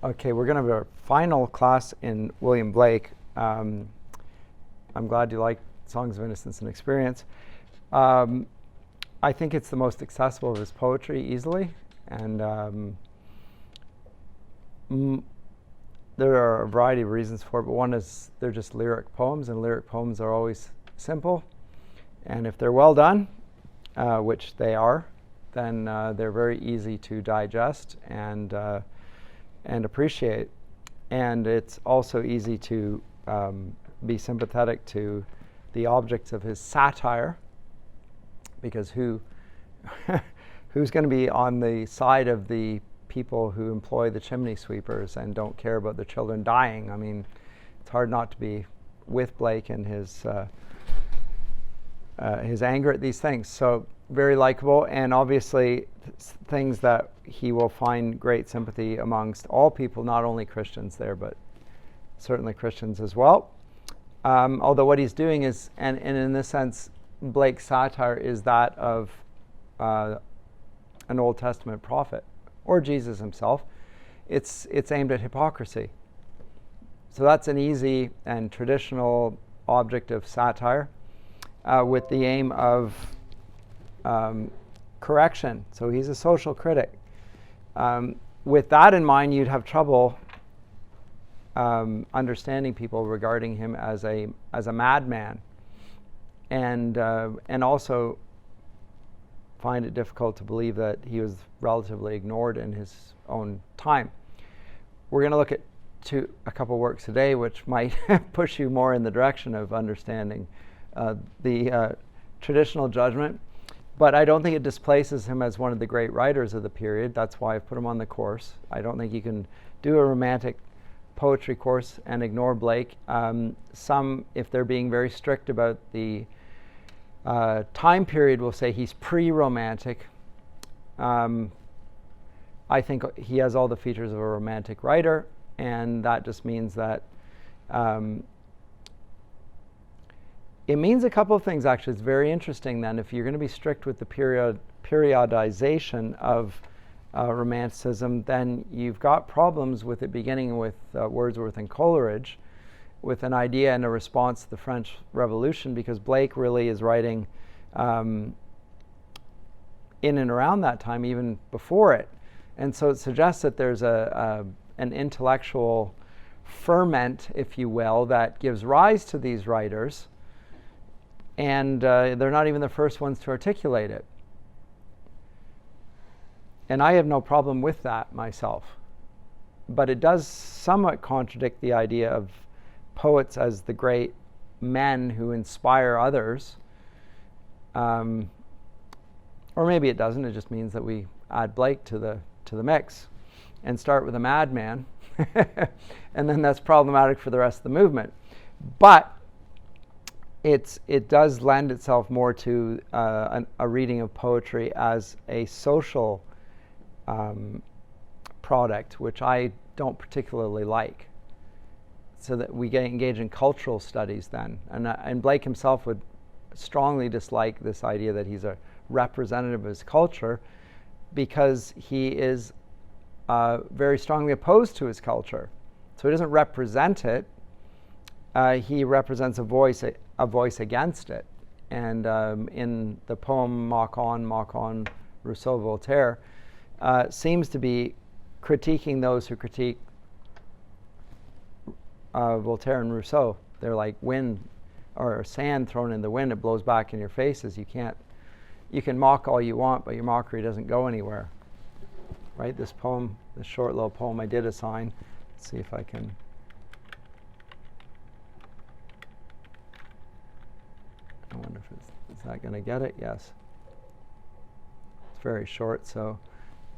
Okay, we're going to have our final class in William Blake. I'm glad you like Songs of Innocence and Experience. I think it's the most accessible of his poetry easily, and there are a variety of reasons for it, but one is they're just lyric poems, and lyric poems are always simple. And if they're well done, which they are, then they're very easy to digest and appreciate. And it's also easy to be sympathetic to the objects of his satire, because who's going to be on the side of the people who employ the chimney sweepers and don't care about the children dying? I mean, it's hard not to be with Blake and his anger at these things. So very likable, and obviously things that he will find great sympathy amongst all people, not only Christians there, but certainly Christians as well. Although what he's doing is, and in this sense, Blake's satire is that of an Old Testament prophet, or Jesus himself. It's aimed at hypocrisy. So that's an easy and traditional object of satire, with the aim of correction. So he's a social critic. With that in mind, you'd have trouble understanding people regarding him as a madman, and also find it difficult to believe that he was relatively ignored in his own time. We're going to look at a couple works today which might push you more in the direction of understanding the traditional judgment, but I don't think it displaces him as one of the great writers of the period. That's why I've put him on the course. I don't think you can do a romantic poetry course and ignore Blake. Some, if they're being very strict about the time period, will say he's pre-romantic. I think he has all the features of a romantic writer, and that just means that it means a couple of things, actually. It's very interesting then, if you're going to be strict with the periodization of Romanticism, then you've got problems with it beginning with Wordsworth and Coleridge, with an idea and a response to the French Revolution, because Blake really is writing in and around that time, even before it. And so it suggests that there's an intellectual ferment, if you will, that gives rise to these writers, and they're not even the first ones to articulate it. And I have no problem with that myself. But it does somewhat contradict the idea of poets as the great men who inspire others. Or maybe it doesn't. It just means that we add Blake to the mix and start with a madman. And then that's problematic for the rest of the movement. But it does lend itself more to a reading of poetry as a social product, which I don't particularly like. So that we engage in cultural studies then. And Blake himself would strongly dislike this idea that he's a representative of his culture, because he is very strongly opposed to his culture. So he doesn't represent it. He represents a voice against it. And in the poem Mock On, Rousseau, Voltaire, seems to be critiquing those who critique Voltaire and Rousseau. They're like wind or sand thrown in the wind. It blows back in your faces. You can mock all you want, but your mockery doesn't go anywhere. Right? This poem, this short little poem I did assign. Let's see if I can. I wonder if is that going to get it? Yes. It's very short, so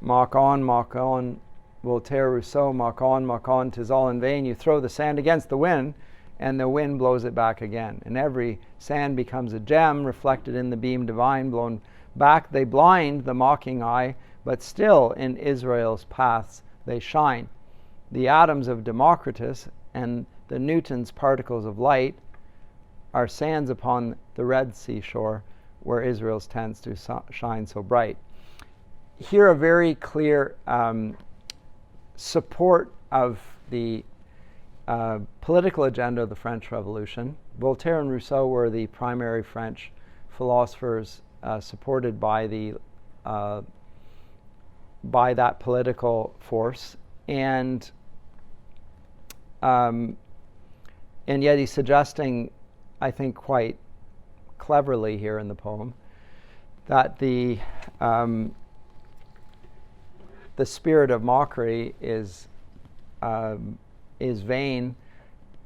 mock on, Voltaire, Rousseau, mock on, 'tis all in vain. You throw the sand against the wind, and the wind blows it back again. And every sand becomes a gem, reflected in the beam divine. Blown back they blind the mocking eye, but still in Israel's paths they shine. The atoms of Democritus and the Newton's particles of light are sands upon the Red Sea shore, where Israel's tents do shine so bright. Here a very clear support of the political agenda of the French Revolution. Voltaire and Rousseau were the primary French philosophers supported by that political force, and yet he's suggesting, I think quite cleverly here in the poem, that the spirit of mockery is vain,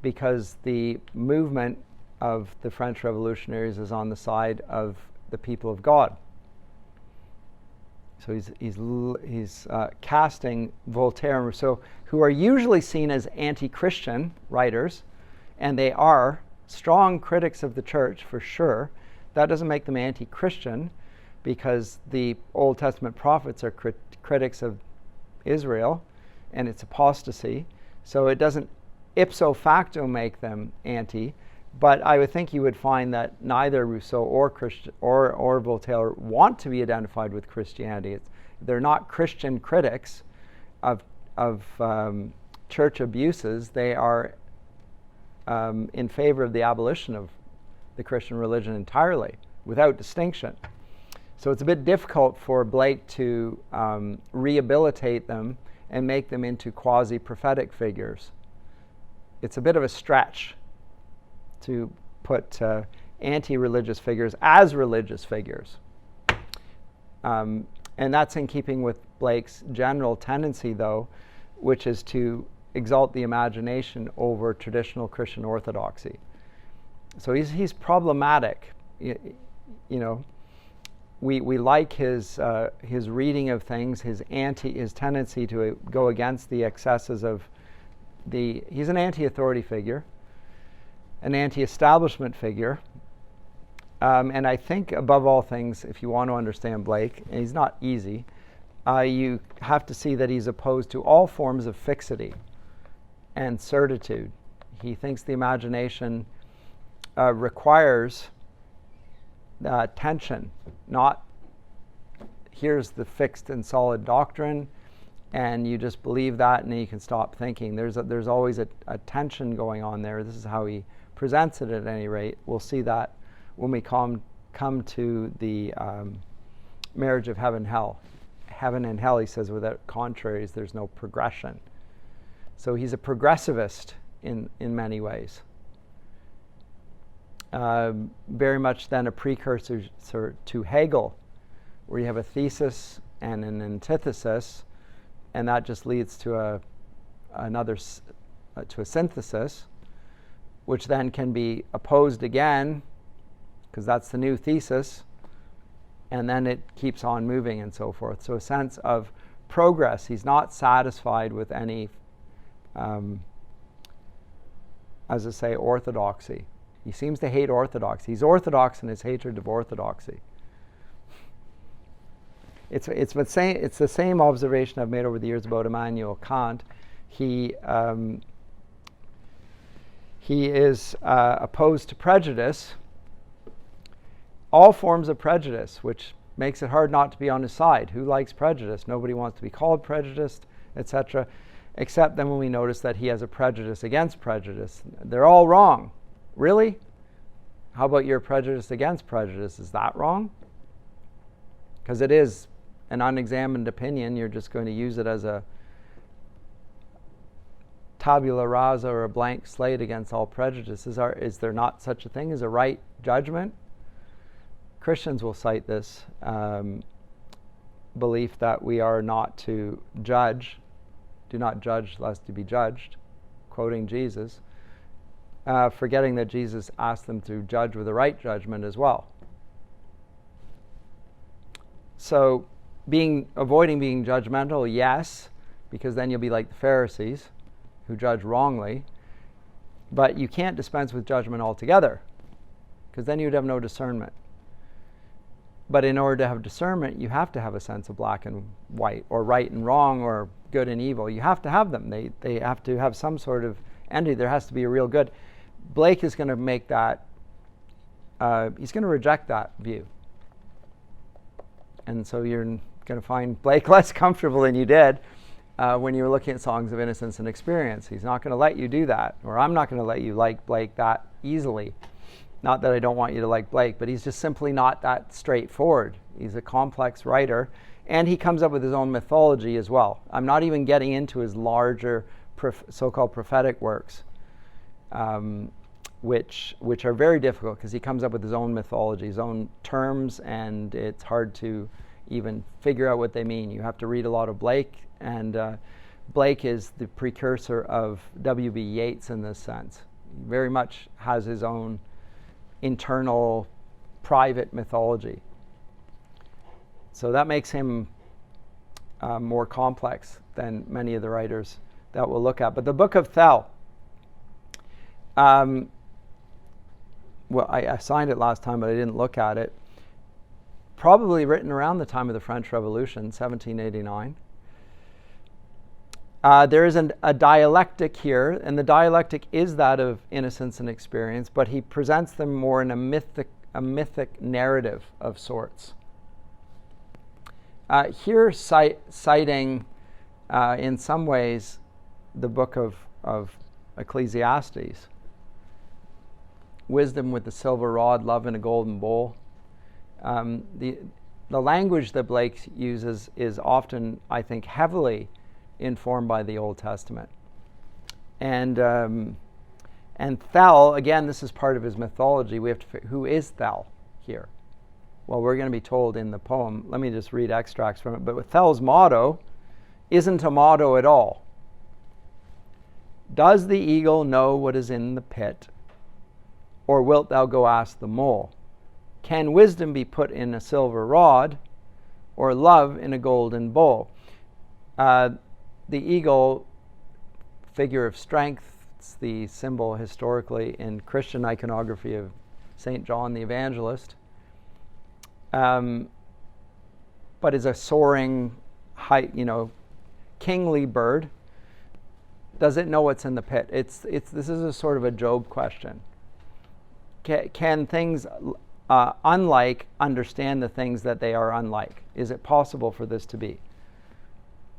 because the movement of the French revolutionaries is on the side of the people of God. So he's casting Voltaire and Rousseau, who are usually seen as anti-Christian writers, and they are strong critics of the church for sure. That doesn't make them anti-Christian, because the Old Testament prophets are critics of Israel and its apostasy. So it doesn't ipso facto make them anti, but I would think you would find that neither Rousseau or Voltaire want to be identified with Christianity. They're not Christian critics of church abuses. They are in favor of the abolition of the Christian religion entirely, without distinction. So it's a bit difficult for Blake to rehabilitate them and make them into quasi-prophetic figures. It's a bit of a stretch to put anti-religious figures as religious figures. And that's in keeping with Blake's general tendency, though, which is to exalt the imagination over traditional Christian orthodoxy. So he's problematic. You know, we like his reading of things, his tendency to go against the excesses of he's an anti-authority figure, an anti-establishment figure, and I think above all things, if you want to understand Blake, and he's not easy, you have to see that he's opposed to all forms of fixity and certitude. He thinks the imagination requires tension, not here's the fixed and solid doctrine and you just believe that and then you can stop thinking. There's always a tension going on there. This is how he presents it at any rate. We'll see that when we come to the marriage of heaven and hell. Heaven and hell, he says, without contraries, there's no progression. So he's a progressivist in many ways. Very much then a precursor to Hegel, where you have a thesis and an antithesis, and that just leads to a synthesis, which then can be opposed again, because that's the new thesis, and then it keeps on moving and so forth. So a sense of progress. He's not satisfied with any, as I say, orthodoxy. He seems to hate orthodoxy. He's orthodox in his hatred of orthodoxy. It's the same observation I've made over the years about Immanuel Kant. He is opposed to prejudice, all forms of prejudice, which makes it hard not to be on his side. Who likes prejudice? Nobody wants to be called prejudiced, etc., except then when we notice that he has a prejudice against prejudice. They're all wrong. Really? How about your prejudice against prejudice? Is that wrong? Because it is an unexamined opinion. You're just going to use it as a tabula rasa or a blank slate against all prejudices. Is there not such a thing as a right judgment? Christians will cite this belief that we are not to judge. Do not judge lest you be judged, quoting Jesus, forgetting that Jesus asked them to judge with a right judgment as well. So avoiding being judgmental, yes, because then you'll be like the Pharisees who judge wrongly, but you can't dispense with judgment altogether, because then you'd have no discernment. But in order to have discernment, you have to have a sense of black and white, or right and wrong, or good and evil. You have to have them. They have to have some sort of entity. There has to be a real good. Blake is going to make that, he's going to reject that view. And so you're going to find Blake less comfortable than you did. when you're looking at Songs of Innocence and Experience. He's not going to let you do that, or I'm not going to let you like Blake that easily. Not that I don't want you to like Blake, but he's just simply not that straightforward. He's a complex writer, and he comes up with his own mythology as well. I'm not even getting into his larger so-called prophetic works, which are very difficult because he comes up with his own mythology, his own terms, and it's hard to even figure out what they mean. You have to read a lot of Blake, and Blake is the precursor of W.B. Yeats in this sense. He very much has his own internal private mythology. So that makes him more complex than many of the writers that we'll look at. But the Book of Thel, well, I signed it last time, but I didn't look at it. Probably written around the time of the French Revolution, 1789. There is a dialectic here, and the dialectic is that of innocence and experience, but he presents them more in a mythic narrative of sorts. Here citing, in some ways, the book of Ecclesiastes. Wisdom with the silver rod, love in a golden bowl. The language that Blake uses is often, I think, heavily informed by the Old Testament. And Thel, again, this is part of his mythology. We have to figure, who is Thel here? Well, we're going to be told in the poem. Let me just read extracts from it. But with Thel's motto isn't a motto at all. Does the eagle know what is in the pit? Or wilt thou go ask the mole? Can wisdom be put in a silver rod, or love in a golden bowl? The eagle, figure of strength, it's the symbol historically in Christian iconography of St. John the Evangelist, but is a soaring, high, kingly bird. Does it know what's in the pit? This is a sort of a Job question. Can things unlike understand the things that they are unlike? Is it possible for this to be?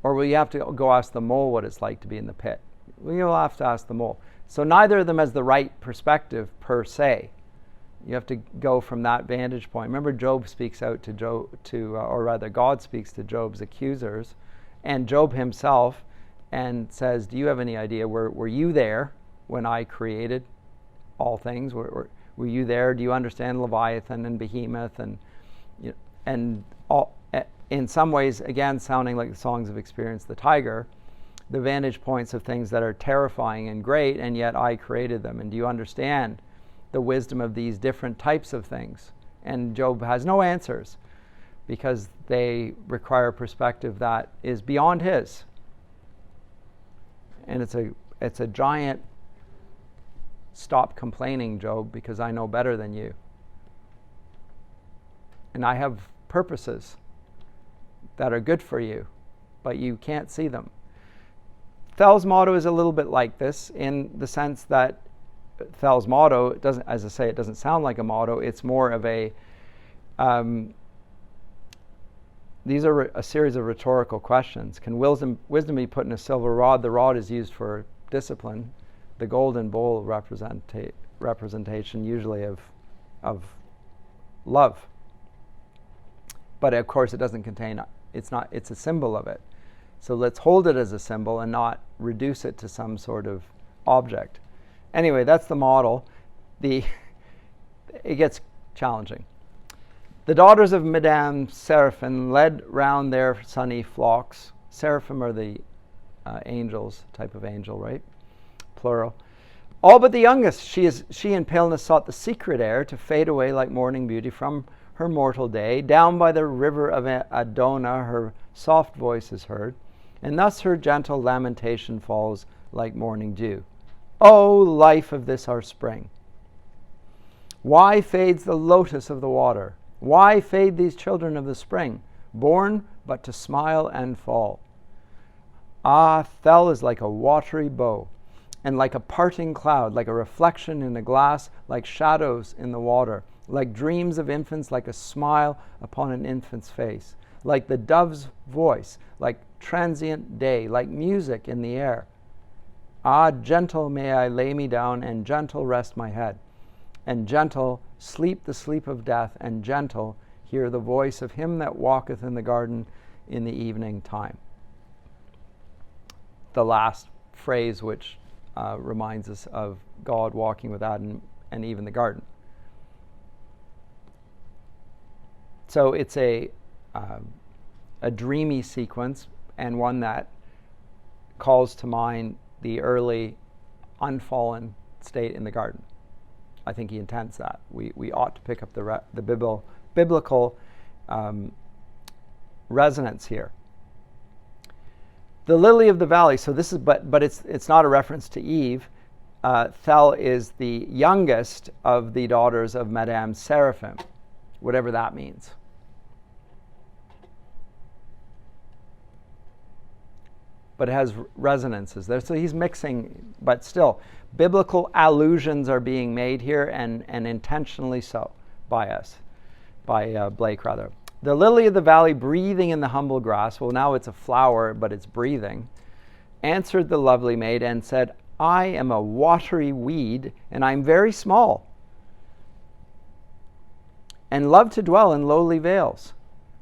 Or will you have to go ask the mole what it's like to be in the pit? Well, you'll have to ask the mole. So neither of them has the right perspective per se. You have to go from that vantage point. Remember, Job speaks out or rather God speaks to Job's accusers, and Job himself, and says, do you have any idea, were you there when I created all things? Were you there? Do you understand Leviathan and Behemoth and all? In some ways, again, sounding like the Songs of Experience, the tiger, the vantage points of things that are terrifying and great, and yet I created them. And do you understand the wisdom of these different types of things? And Job has no answers because they require a perspective that is beyond his. And it's a giant stop complaining, Job, because I know better than you. And I have purposes that are good for you, but you can't see them. Thel's motto is a little bit like this in the sense that Thel's motto, it doesn't sound like a motto. It's more of a, these are a series of rhetorical questions. Can wisdom be put in a silver rod? The rod is used for discipline. The golden bowl representation usually of love. But of course it doesn't contain, it's a symbol of it. So let's hold it as a symbol and not reduce it to some sort of object. Anyway, that's the model. It gets challenging. The daughters of Madame Seraphim led round their sunny flocks. Seraphim are the angels, type of angel, right? Plural. All but the youngest, she in paleness sought the secret air to fade away like morning beauty from her mortal day. Down by the river of Adona her soft voice is heard, and thus her gentle lamentation falls like morning dew. O life of this our spring! Why fades the lotus of the water? Why fade these children of the spring, born but to smile and fall? Ah, Thel is like a watery bow, and like a parting cloud, like a reflection in a glass, like shadows in the water, like dreams of infants, like a smile upon an infant's face, like the dove's voice, like transient day, like music in the air. Ah, gentle may I lay me down, and gentle rest my head, and gentle sleep the sleep of death, and gentle hear the voice of him that walketh in the garden in the evening time. The last phrase which reminds us of God walking with Adam and Eve in the garden. So it's a dreamy sequence, and one that calls to mind the early unfallen state in the garden. I think he intends that. We ought to pick up the biblical resonance here. The lily of the valley. So this is, but it's not a reference to Eve. Thel is the youngest of the daughters of Madame Seraphim, whatever that means. But it has resonances there. So he's mixing, but still, biblical allusions are being made here, and intentionally so by us, by Blake rather. The lily of the valley breathing in the humble grass, well now it's a flower, but it's breathing, answered the lovely maid and said, I am a watery weed, and I'm very small, and love to dwell in lowly vales.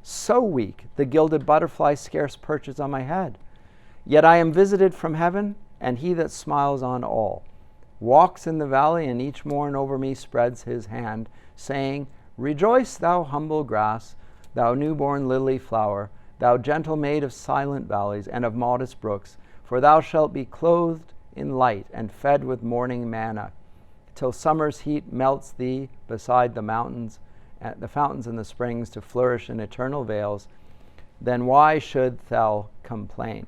So weak, the gilded butterfly scarce perches on my head. Yet I am visited from heaven, and he that smiles on all walks in the valley, and each morn over me spreads his hand, saying, Rejoice, thou humble grass, thou newborn lily flower, thou gentle maid of silent valleys and of modest brooks, for thou shalt be clothed in light and fed with morning manna, till summer's heat melts thee beside the mountains, the fountains and the springs, to flourish in eternal vales. Then why should Thel complain?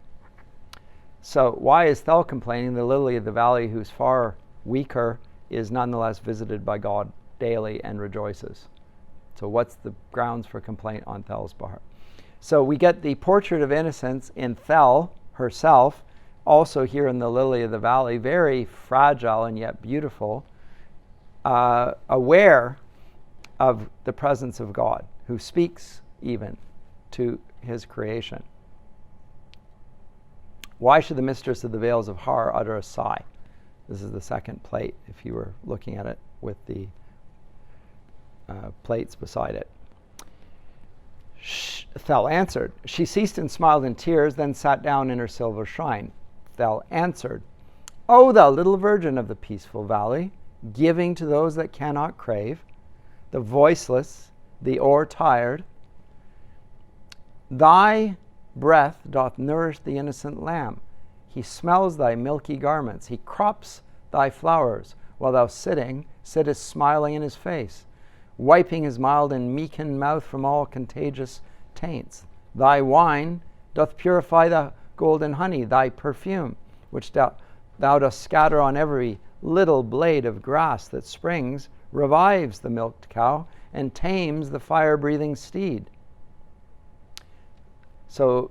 So why is Thel complaining? The lily of the valley, who's far weaker, is nonetheless visited by God daily and rejoices. So what's the grounds for complaint on Thel's part? So we get the portrait of innocence in Thel herself, also here in the lily of the valley, very fragile and yet beautiful, aware of the presence of God, who speaks even to his creation. Why should the mistress of the vales of Har utter a sigh? This is the second plate, if you were looking at it with the plates beside it. Thel answered. She ceased and smiled in tears, then sat down in her silver shrine. Thel answered, O thou little virgin of the peaceful valley, giving to those that cannot crave, the voiceless, the o'ertired, thy breath doth nourish the innocent lamb. He smells thy milky garments. He crops thy flowers, while thou sittest smiling in his face, wiping his mild and meekened mouth from all contagious taints. Thy wine doth purify the golden honey, thy perfume, which thou dost scatter on every little blade of grass that springs, revives the milked cow, and tames the fire-breathing steed. So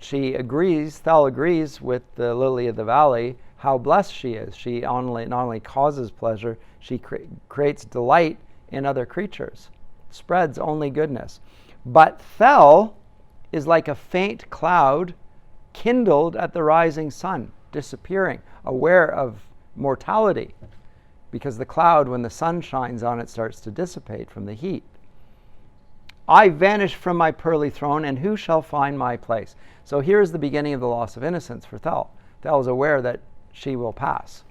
Thel agrees with the lily of the valley how blessed she is. She not only causes pleasure, she creates delight in other creatures, spreads only goodness. But Thel is like a faint cloud kindled at the rising sun, disappearing, aware of mortality, because the cloud, when the sun shines on it, starts to dissipate from the heat. I vanish from my pearly throne, and who shall find my place? So here's the beginning of the loss of innocence for Thel. Thel is aware that she will pass.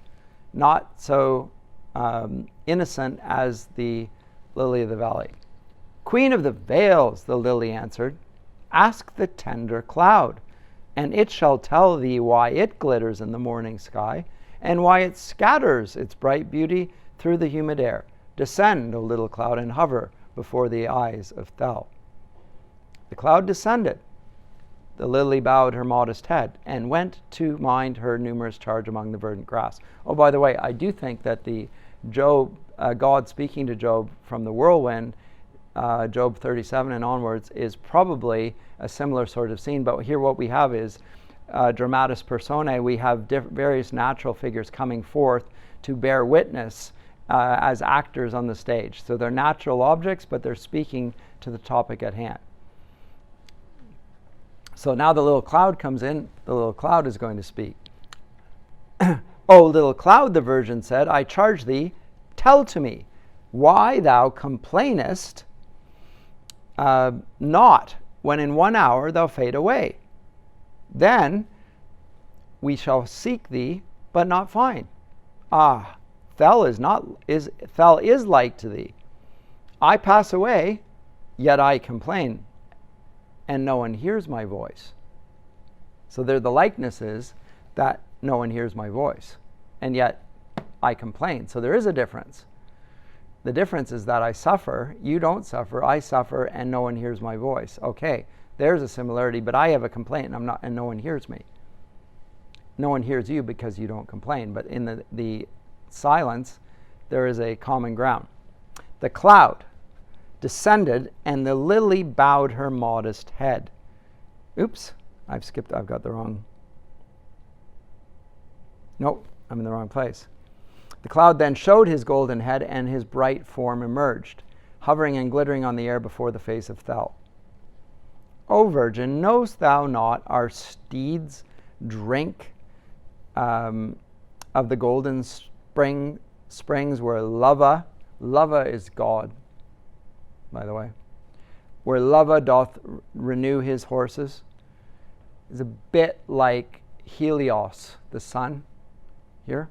Not so innocent as the lily of the valley. Queen of the vales, the lily answered, ask the tender cloud, and it shall tell thee why it glitters in the morning sky, and why it scatters its bright beauty through the humid air. Descend, O little cloud, and hover before the eyes of Thel. The cloud descended. The lily bowed her modest head and went to mind her numerous charge among the verdant grass. Oh, by the way, I do think that the God speaking to Job from the whirlwind, Job 37 and onwards, is probably a similar sort of scene. But here what we have is dramatis personae. We have various natural figures coming forth to bear witness as actors on the stage. So they're natural objects, but they're speaking to the topic at hand. So now the little cloud comes in. The little cloud is going to speak. O little cloud, the virgin said, I charge thee, tell to me why thou complainest not when in 1 hour thou fade away. Then we shall seek thee, but not find. Ah, Thel is like to thee. I pass away, yet I complain, and no one hears my voice. So they're the likenesses that no one hears my voice, and yet I complain. So there is a difference. The difference is that I suffer, you don't suffer, I suffer, and no one hears my voice. Okay, there's a similarity, but I have a complaint and no one hears me. No one hears you because you don't complain, but in the silence, there is a common ground. The cloud descended, and the lily bowed her modest head. Oops, I've got the wrong. Nope, I'm in the wrong place. The cloud then showed his golden head, and his bright form emerged, hovering and glittering on the air before the face of Thel. O virgin, knowst thou not our steeds drink of the golden springs where Lava is God, by the way, where Lava doth renew his horses? Is a bit like Helios, the sun, here,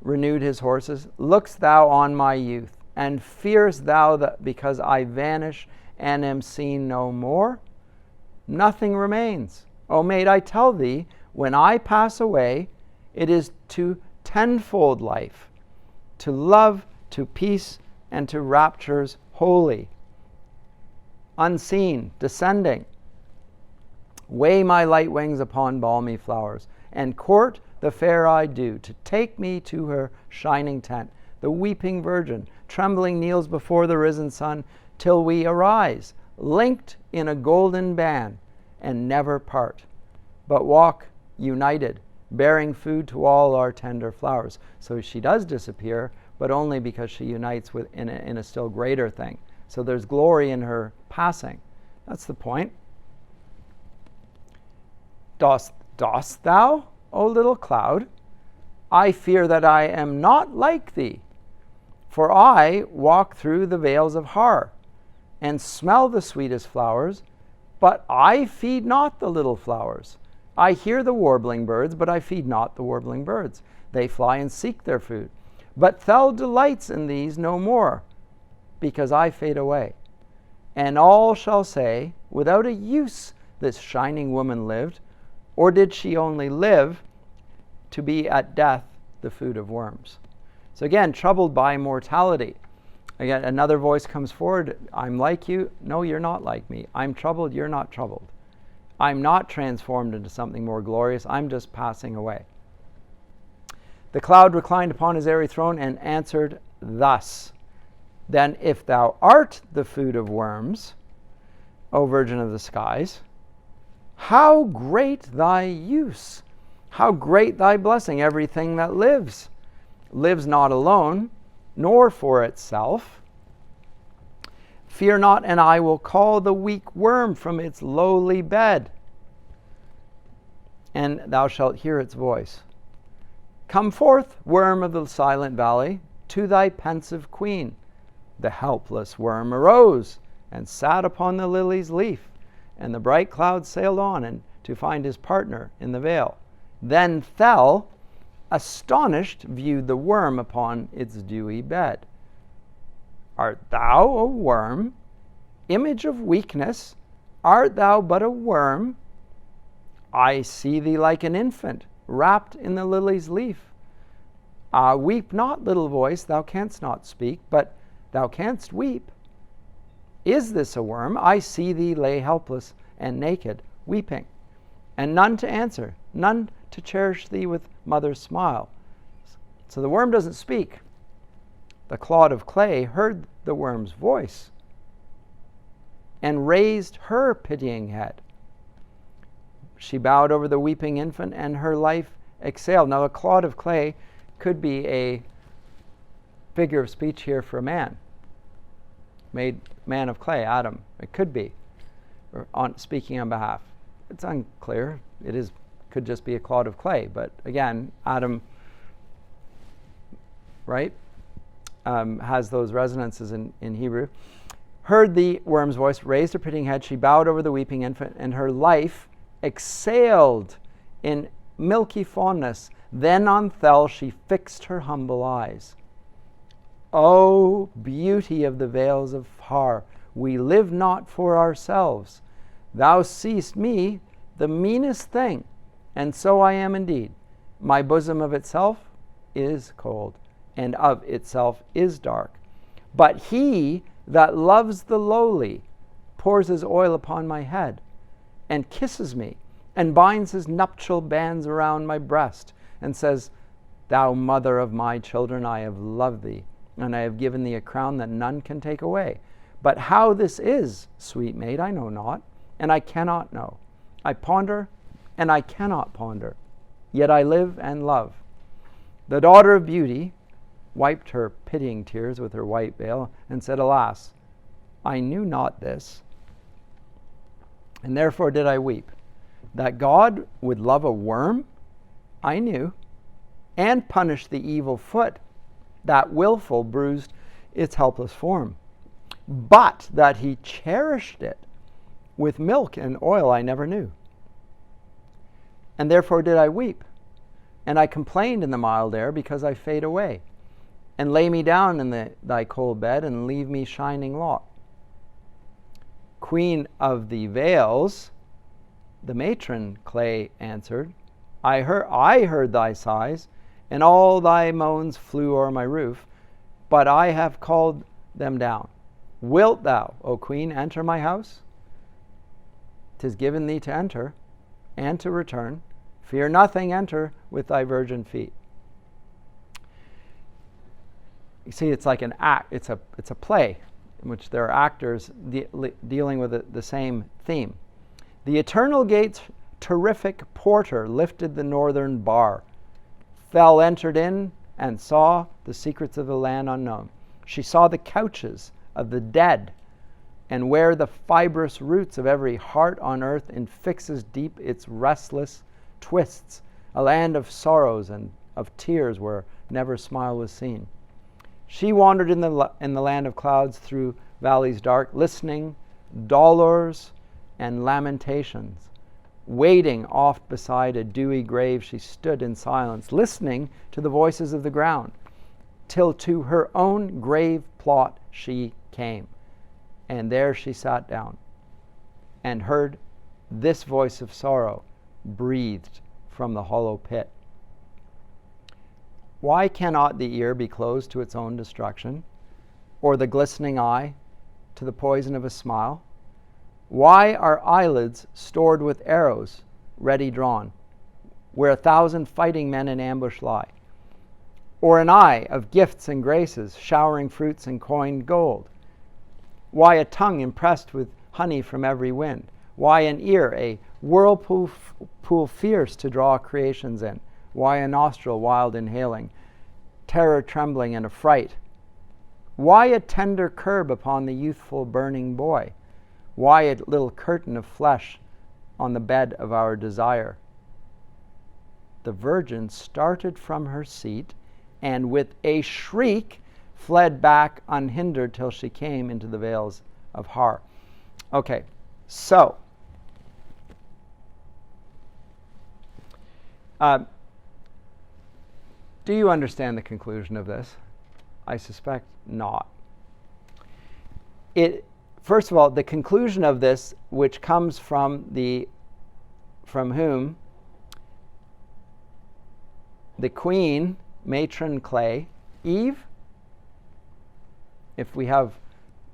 renewed his horses. Look'st thou on my youth, and fearest thou that because I vanish and am seen no more? Nothing remains. O maid, I tell thee, when I pass away, it is to tenfold life, to love, to peace, and to raptures holy, unseen, descending. Weigh my light wings upon balmy flowers, and court the fair I do, to take me to her shining tent. The weeping virgin, trembling, kneels before the risen sun, till we arise, linked in a golden band, and never part, but walk united, bearing food to all our tender flowers. So she does disappear, but only because she unites in a still greater thing. So there's glory in her passing. That's the point. Dost thou, O little cloud? I fear that I am not like thee, for I walk through the vales of Har, and smell the sweetest flowers, but I feed not the little flowers. I hear the warbling birds, but I feed not the warbling birds. They fly and seek their food. But Thel delights in these no more, because I fade away. And all shall say, without a use this shining woman lived, or did she only live to be at death the food of worms? So again, troubled by mortality. Again, another voice comes forward. I'm like you. No, you're not like me. I'm troubled. You're not troubled. I'm not transformed into something more glorious. I'm just passing away. The cloud reclined upon his airy throne and answered thus. Then if thou art the food of worms, O virgin of the skies, how great thy use, how great thy blessing. Everything that lives not alone, nor for itself. Fear not, and I will call the weak worm from its lowly bed, and thou shalt hear its voice. Come forth, worm of the silent valley, to thy pensive queen. The helpless worm arose and sat upon the lily's leaf, and the bright cloud sailed on and to find his partner in the vale. Then Thel, astonished, viewed the worm upon its dewy bed. Art thou a worm, image of weakness? Art thou but a worm? I see thee like an infant, wrapped in the lily's leaf. Weep not, little voice, thou canst not speak, but thou canst weep. Is this a worm? I see thee lay helpless and naked, weeping, and none to answer, none to cherish thee with mother's smile. So the worm doesn't speak. The clod of clay heard the worm's voice and raised her pitying head. She bowed over the weeping infant, and her life exhaled. Now, a clod of clay could be a figure of speech here for a man, made man of clay, Adam. It could be, speaking on behalf. it's unclear. Could just be a clod of clay. But again, Adam, right, has those resonances in Hebrew. Heard the worm's voice, raised her pitying head. She bowed over the weeping infant, and her life exhaled in milky fondness. Then on Thel she fixed her humble eyes. O beauty of the vales of Har, we live not for ourselves. Thou seest me, the meanest thing, and so I am indeed. My bosom of itself is cold, and of itself is dark. But he that loves the lowly pours his oil upon my head, and kisses me, and binds his nuptial bands around my breast, and says, Thou mother of my children, I have loved thee, and I have given thee a crown that none can take away. But how this is, sweet maid, I know not, and I cannot know. I ponder, and I cannot ponder, yet I live and love. The daughter of beauty wiped her pitying tears with her white veil, and said, Alas, I knew not this, and therefore did I weep. That God would love a worm, I knew, and punish the evil foot, that willful bruised its helpless form. But that he cherished it with milk and oil I never knew. And therefore did I weep, and I complained in the mild air, because I fade away, and lay me down in thy cold bed, and leave me shining lot. Queen of the vales, the matron clay answered, I heard thy sighs, and all thy moans flew o'er my roof, but I have called them down. Wilt thou, O queen, enter my house? 'Tis given thee to enter, and to return. Fear nothing, enter with thy virgin feet. You see, it's like an act. It's a play in which there are actors dealing with the same theme. The eternal gate's terrific porter lifted the northern bar. Thel entered in and saw the secrets of the land unknown. She saw the couches of the dead, and where the fibrous roots of every heart on earth infixes deep its restless twists, a land of sorrows and of tears where never smile was seen. She wandered in the land of clouds through valleys dark, listening dolors and lamentations. Waiting oft beside a dewy grave, she stood in silence, listening to the voices of the ground, till to her own grave plot she came. And there she sat down, and heard this voice of sorrow breathed from the hollow pit. Why cannot the ear be closed to its own destruction, or the glistening eye to the poison of a smile? Why are eyelids stored with arrows ready drawn, where 1,000 fighting men in ambush lie? Or an eye of gifts and graces, showering fruits and coined gold? Why a tongue impressed with honey from every wind? Why an ear, a whirlpool fierce to draw creations in? Why a nostril wild inhaling, terror trembling and affright? Why a tender curb upon the youthful burning boy? Why a little curtain of flesh on the bed of our desire? The virgin started from her seat, and with a shriek fled back unhindered till she came into the vales of Har. Okay, so do you understand the conclusion of this? I suspect not. First of all, the conclusion of this, which comes from whom? The queen, matron clay, Eve. If we have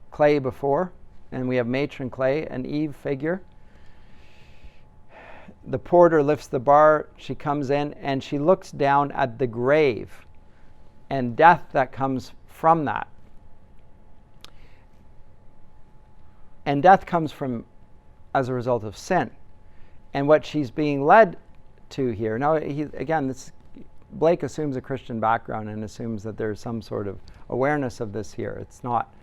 clay before, and we have matron clay, an Eve figure. The porter lifts the bar, she comes in, and she looks down at the grave and death that comes from that. And death comes from as a result of sin. And what she's being led to here, now Blake assumes a Christian background and assumes that there's some sort of awareness of this here. It's not.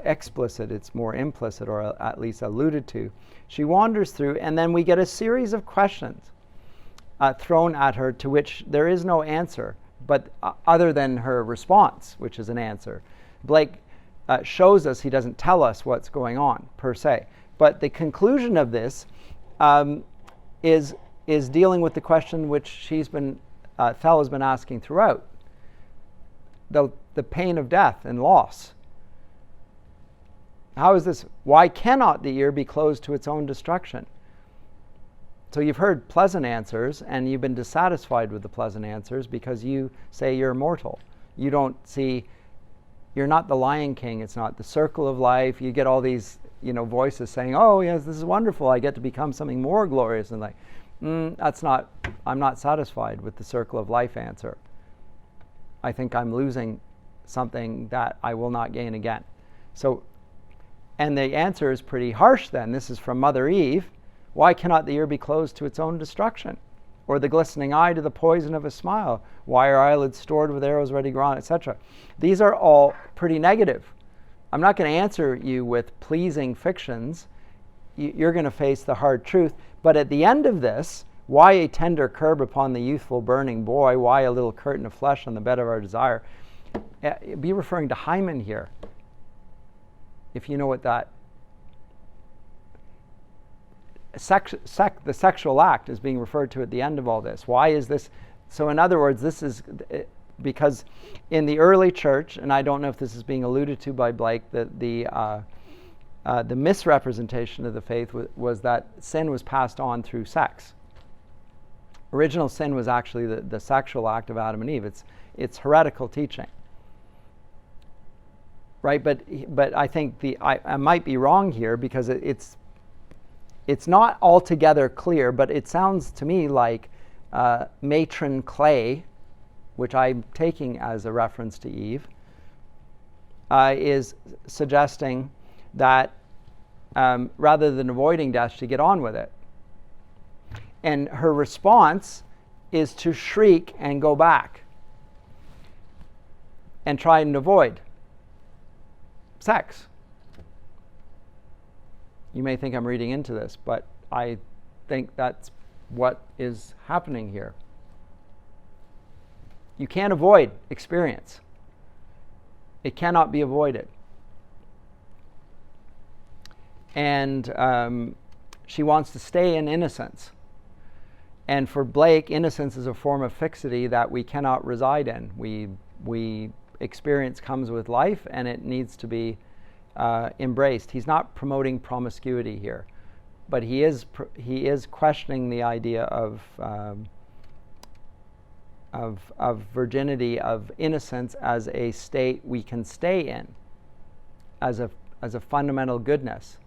explicit, it's more implicit, or at least alluded to. She wanders through, and then we get a series of questions thrown at her to which there is no answer, but other than her response, which is an answer. Blake shows us, he doesn't tell us what's going on, per se. But the conclusion of this is dealing with the question which Thel has been asking throughout. The pain of death and loss. How is this? Why cannot the ear be closed to its own destruction? So you've heard pleasant answers, and you've been dissatisfied with the pleasant answers because you say you're mortal. You don't see, you're not the Lion King. It's not the circle of life. You get all these, voices saying, "Oh yes, this is wonderful. I get to become something more glorious." And I'm not satisfied with the circle of life answer. I think I'm losing something that I will not gain again. So, and the answer is pretty harsh then. This is from Mother Eve. Why cannot the ear be closed to its own destruction? Or the glistening eye to the poison of a smile? Why are eyelids stored with arrows ready drawn, etc.? These are all pretty negative. I'm not going to answer you with pleasing fictions. You're going to face the hard truth. But at the end of this, why a tender curb upon the youthful burning boy? Why a little curtain of flesh on the bed of our desire? Be referring to hymen here. If you know what that... the sexual act is being referred to at the end of all this. Why is this? So in other words, this is because in the early church, and I don't know if this is being alluded to by Blake, that the misrepresentation of the faith was that sin was passed on through sex. Original sin was actually the sexual act of Adam and Eve. It's heretical teaching, right? But I think I might be wrong here because it's not altogether clear, but it sounds to me like matron clay, which I'm taking as a reference to Eve, is suggesting that rather than avoiding death, she get on with it. And her response is to shriek and go back and try and avoid sex. You may think I'm reading into this, but I think that's what is happening here. You can't avoid experience. It cannot be avoided. And she wants to stay in innocence. And for Blake, innocence is a form of fixity that we cannot reside in. We experience comes with life, and it needs to be embraced. He's not promoting promiscuity here, but he is questioning the idea of virginity, of innocence as a state we can stay in, as a fundamental goodness.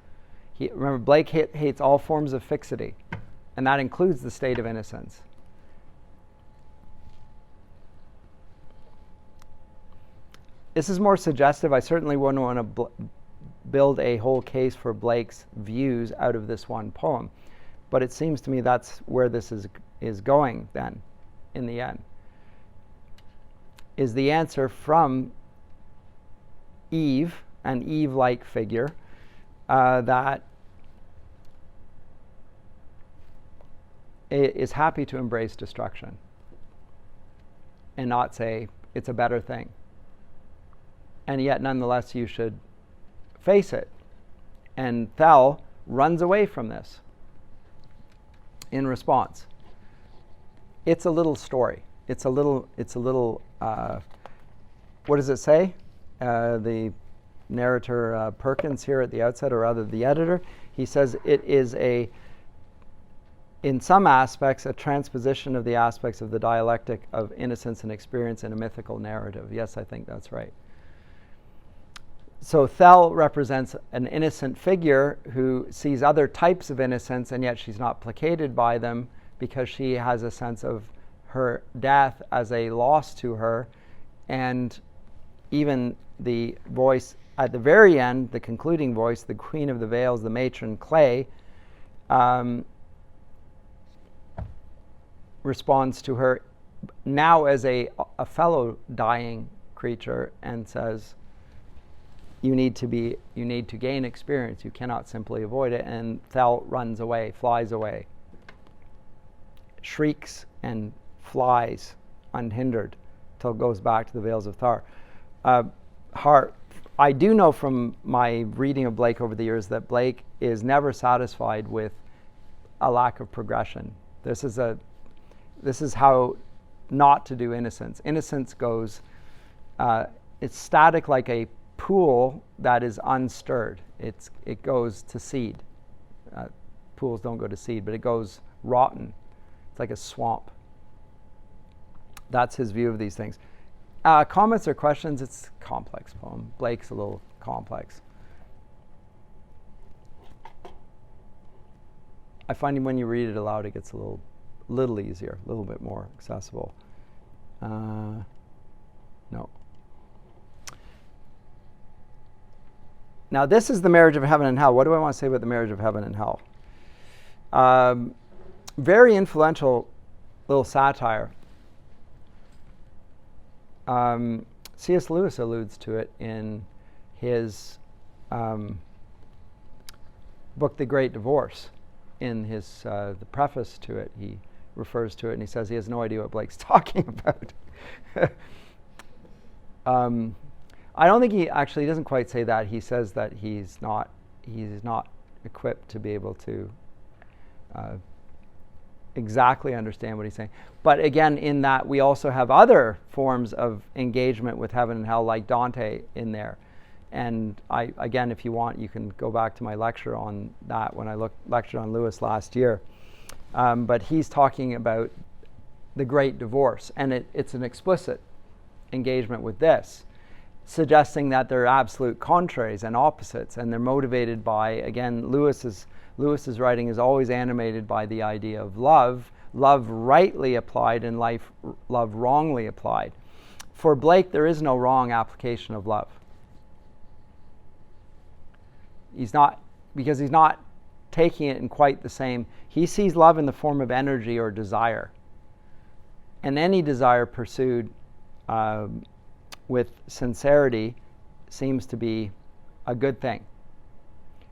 Remember, Blake hates all forms of fixity, and that includes the state of innocence. This is more suggestive. I certainly wouldn't want to build a whole case for Blake's views out of this one poem, but it seems to me that's where this is going then, in the end. Is the answer from Eve, an Eve-like figure, that is happy to embrace destruction and not say it's a better thing. And yet, nonetheless, you should face it. And Thel runs away from this in response. It's a little story. It's a little. What does it say? The narrator Perkins here at the outset, or rather the editor, he says it is in some aspects, a transposition of the aspects of the dialectic of innocence and experience in a mythical narrative. Yes, I think that's right. So Thel represents an innocent figure who sees other types of innocence, and yet she's not placated by them because she has a sense of her death as a loss to her. And even the voice at the very end, the concluding voice, the Queen of the Vales, the matron clay, responds to her now as a fellow dying creature and says, you need to gain experience. You cannot simply avoid it. And Thel runs away, flies away, shrieks and flies unhindered till it goes back to the Vales of Thar. I do know from my reading of Blake over the years that Blake is never satisfied with a lack of progression. This is how not to do innocence. Innocence goes, it's static like a pool that is unstirred. It goes to seed. Pools don't go to seed, but it goes rotten. It's like a swamp. That's his view of these things. Comments or questions? It's a complex poem. Blake's a little complex. I find when you read it aloud, it gets a little easier, a little bit more accessible. No. Now, this is the marriage of heaven and hell. What do I want to say about the marriage of heaven and hell? Very influential little satire. C.S. Lewis alludes to it in his book, The Great Divorce. In his the preface to it, he refers to it and he says he has no idea what Blake's talking about. I don't think he doesn't quite say that. He says that he's not equipped to be able to exactly understand what he's saying. But again, in that we also have other forms of engagement with heaven and hell, like Dante in there. And again, if you want, you can go back to my lecture on that when I lectured on Lewis last year. But he's talking about the Great Divorce, and it's an explicit engagement with this, suggesting that they're absolute contraries and opposites, and they're motivated by, again, Lewis's writing is always animated by the idea of love rightly applied and love wrongly applied. For Blake, there is no wrong application of love. He's not taking it in quite the same. He sees love in the form of energy or desire. And any desire pursued with sincerity seems to be a good thing.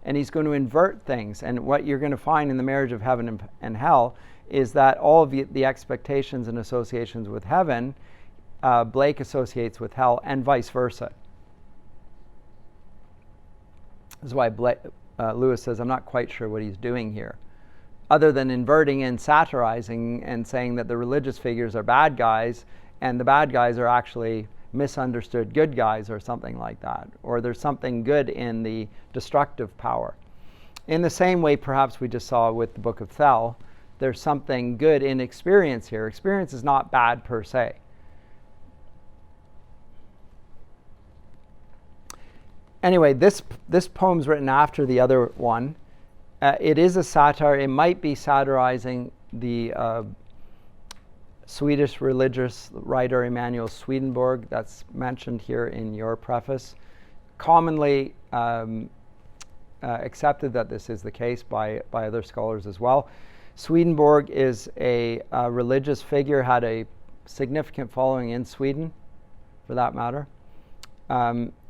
And he's going to invert things. And what you're going to find in the marriage of heaven and hell is that all of the expectations and associations with heaven, Blake associates with hell, and vice versa. This is why Lewis says, I'm not quite sure what he's doing here, other than inverting and satirizing and saying that the religious figures are bad guys and the bad guys are actually misunderstood good guys or something like that, or there's something good in the destructive power. In the same way, perhaps we just saw with the Book of Thel, there's something good in experience here. Experience is not bad per se. Anyway, this poem's written after the other one. It is a satire. It might be satirizing the Swedish religious writer Emanuel Swedenborg that's mentioned here in your preface. Commonly accepted that this is the case by other scholars as well. Swedenborg is a religious figure, had a significant following in Sweden, for that matter.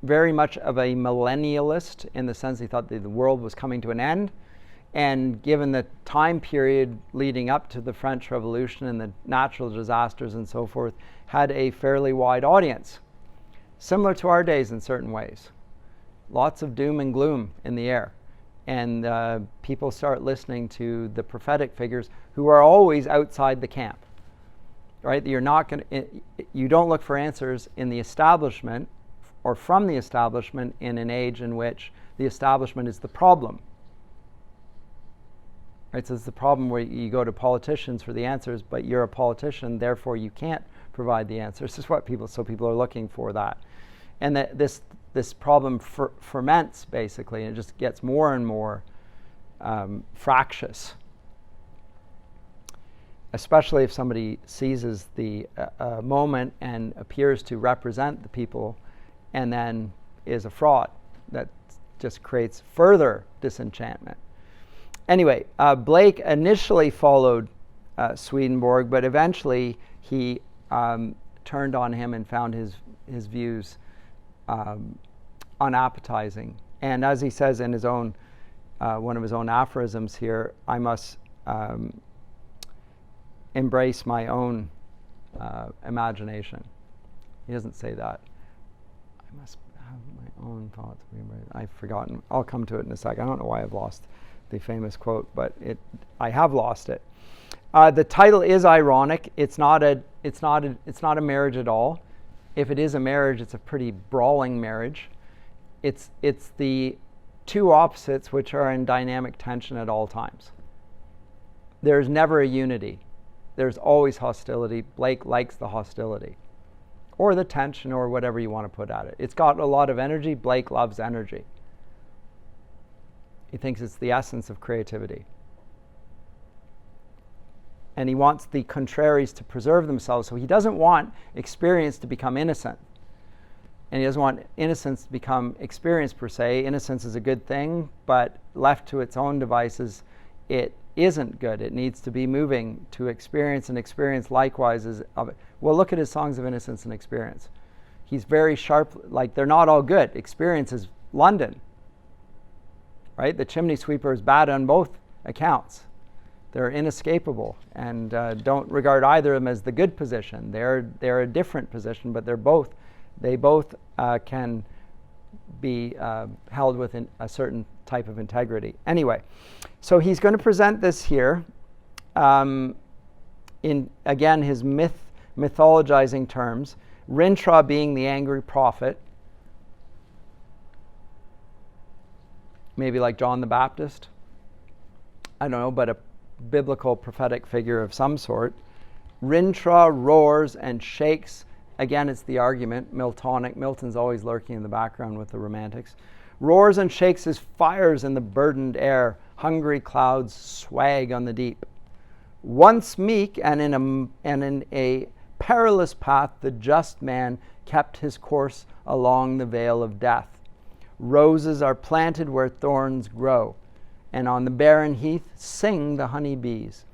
Very much of a millennialist in the sense he thought that the world was coming to an end. And given the time period leading up to the French Revolution and the natural disasters and so forth, had a fairly wide audience. Similar to our days in certain ways. Lots of doom and gloom in the air. And people start listening to the prophetic figures who are always outside the camp. Right? You don't look for answers in the establishment or from the establishment in an age in which the establishment is the problem. Right, so it's the problem where you go to politicians for the answers, but you're a politician, therefore you can't provide the answers. This is what people are looking for that. And that this problem ferments, basically, and it just gets more and more fractious. Especially if somebody seizes the moment and appears to represent the people and then is a fraud. That just creates further disenchantment. Anyway, Blake initially followed Swedenborg, but eventually he turned on him and found his views unappetizing. And as he says in his own, one of his own aphorisms here, I must embrace my own imagination. He doesn't say that. I must have my own thoughts. I've forgotten. I'll come to it in a sec. I don't know why I've lost the famous quote, but I have lost it. The title is ironic. It's not a marriage at all. If it is a marriage, it's a pretty brawling marriage. It's the two opposites which are in dynamic tension at all times. There's never a unity. There's always hostility. Blake likes the hostility, or the tension, or whatever you want to put at it. It's got a lot of energy. Blake loves energy. He thinks it's the essence of creativity. And he wants the contraries to preserve themselves. So he doesn't want experience to become innocent. And he doesn't want innocence to become experience per se. Innocence is a good thing, but left to its own devices, it isn't good. It needs to be moving to experience, and experience likewise is of it. Well, look at his Songs of Innocence and Experience. He's very sharp, like they're not all good. Experience is London, right? The chimney sweeper is bad on both accounts. They're inescapable, and don't regard either of them as the good position. They're a different position, but they both can be held within a certain type of integrity. Anyway, so he's going to present this here in, again, his mythologizing terms. Rintrah being the angry prophet, maybe like John the Baptist. I don't know, but a biblical prophetic figure of some sort. Rintrah roars and shakes. Again, it's the argument, Miltonic. Milton's always lurking in the background with the Romantics. Roars and shakes his fires in the burdened air. Hungry clouds swag on the deep. Once meek and in a perilous path, the just man kept his course along the vale of death. Roses are planted where thorns grow, and on the barren heath sing the honey bees.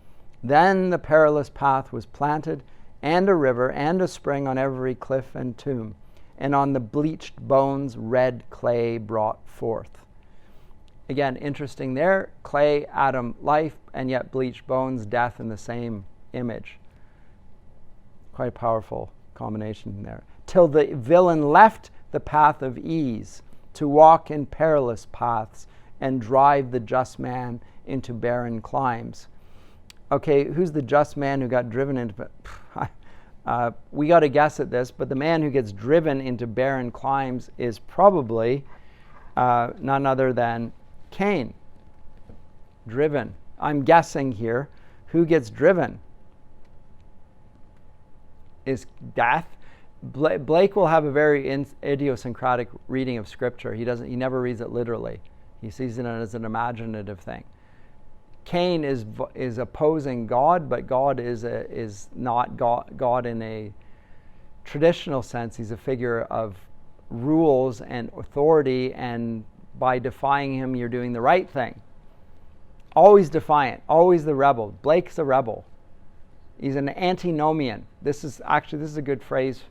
Then the perilous path was planted, and a river and a spring on every cliff and tomb, and on the bleached bones red clay brought forth. Again, interesting there, clay, Adam, life, and yet bleached bones, death in the same image. Quite a powerful combination there. Till the villain left the path of ease to walk in perilous paths and drive the just man into barren climes. Okay, who's the just man who got driven into... we got to guess at this, but the man who gets driven into barren climes is probably none other than Cain. Driven. I'm guessing here. Who gets driven? Is death. Blake will have a very idiosyncratic reading of Scripture. He never reads it literally. He sees it as an imaginative thing. Cain is opposing God, but God is not God in a traditional sense. He's a figure of rules and authority, and by defying him, you're doing the right thing. Always defiant, always the rebel. Blake's a rebel. He's an antinomian. This is a good phrase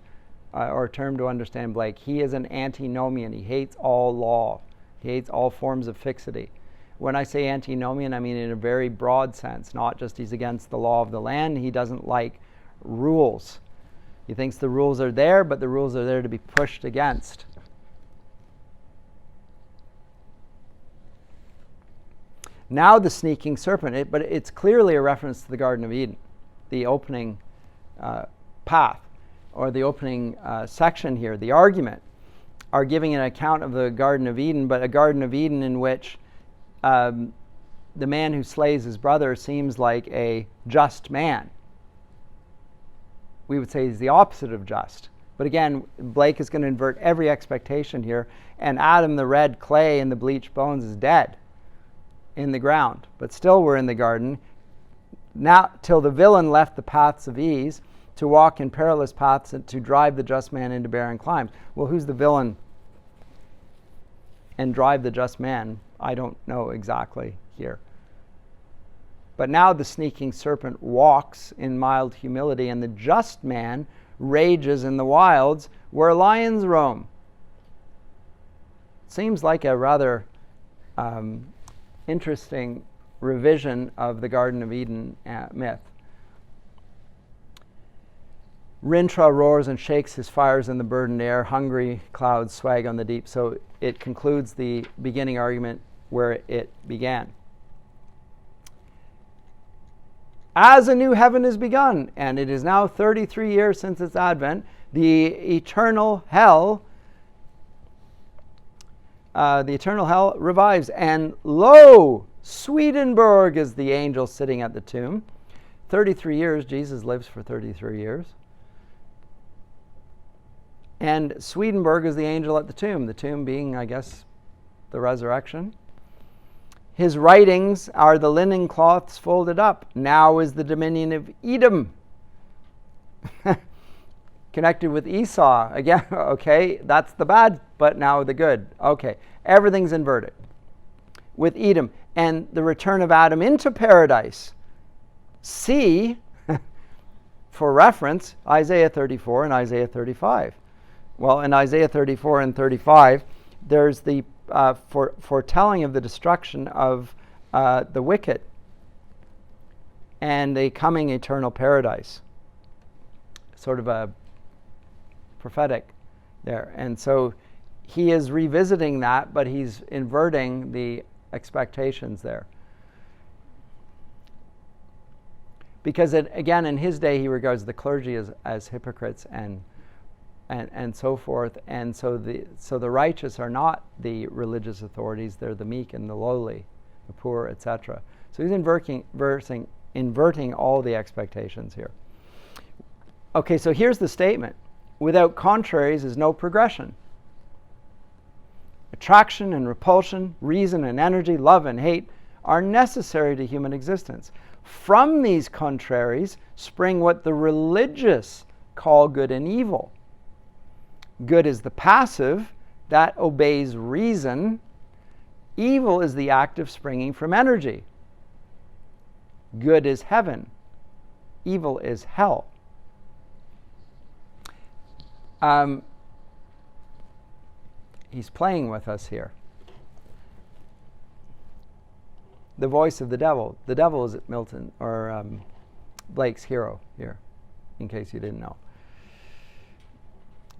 or term to understand Blake. He is an antinomian. He hates all law. He hates all forms of fixity. When I say antinomian, I mean in a very broad sense, not just he's against the law of the land. He doesn't like rules. He thinks the rules are there, but the rules are there to be pushed against. Now the sneaking serpent, but it's clearly a reference to the Garden of Eden, the opening path, or the opening section here. The argument are giving an account of the Garden of Eden, but a Garden of Eden in which the man who slays his brother seems like a just man. We would say he's the opposite of just. But again, Blake is going to invert every expectation here, and Adam, the red clay and the bleached bones, is dead in the ground. But still we're in the garden. Now, till the villain left the paths of ease to walk in perilous paths and to drive the just man into barren climes. Well, who's the villain and drive the just man? I don't know exactly here. But now the sneaking serpent walks in mild humility, and the just man rages in the wilds where lions roam. seems like a rather interesting revision of the Garden of Eden myth. Rintrah roars and shakes his fires in the burdened air. Hungry clouds swag on the deep. So it concludes the beginning argument where it began. As a new heaven is begun, and it is now 33 years since its advent, the eternal hell revives. And lo, Swedenborg is the angel sitting at the tomb. 33 years, Jesus lives for 33 years. And Swedenborg is the angel at the tomb being, I guess, the resurrection. His writings are the linen cloths folded up. Now is the dominion of Edom. Connected with Esau. Again, okay, that's the bad, but now the good. Okay, everything's inverted. With Edom. And the return of Adam into paradise. See, for reference, Isaiah 34 and Isaiah 35. Well, in Isaiah 34 and 35, there's the foretelling of the destruction of the wicked and a coming eternal paradise. Sort of a prophetic there. And so he is revisiting that, but he's inverting the expectations there. Because, again, in his day, he regards the clergy as hypocrites and so forth, and so the righteous are not the religious authorities; they're the meek and the lowly, the poor, etc. So he's inverting all the expectations here. Okay, so here's the statement: without contraries is no progression. Attraction and repulsion, reason and energy, love and hate are necessary to human existence. From these contraries spring what the religious call good and evil. Good is the passive that obeys reason. Evil is the active springing from energy. Good is heaven. Evil is hell. He's playing with us here. The voice of the devil. The devil is Milton or Blake's hero here, in case you didn't know.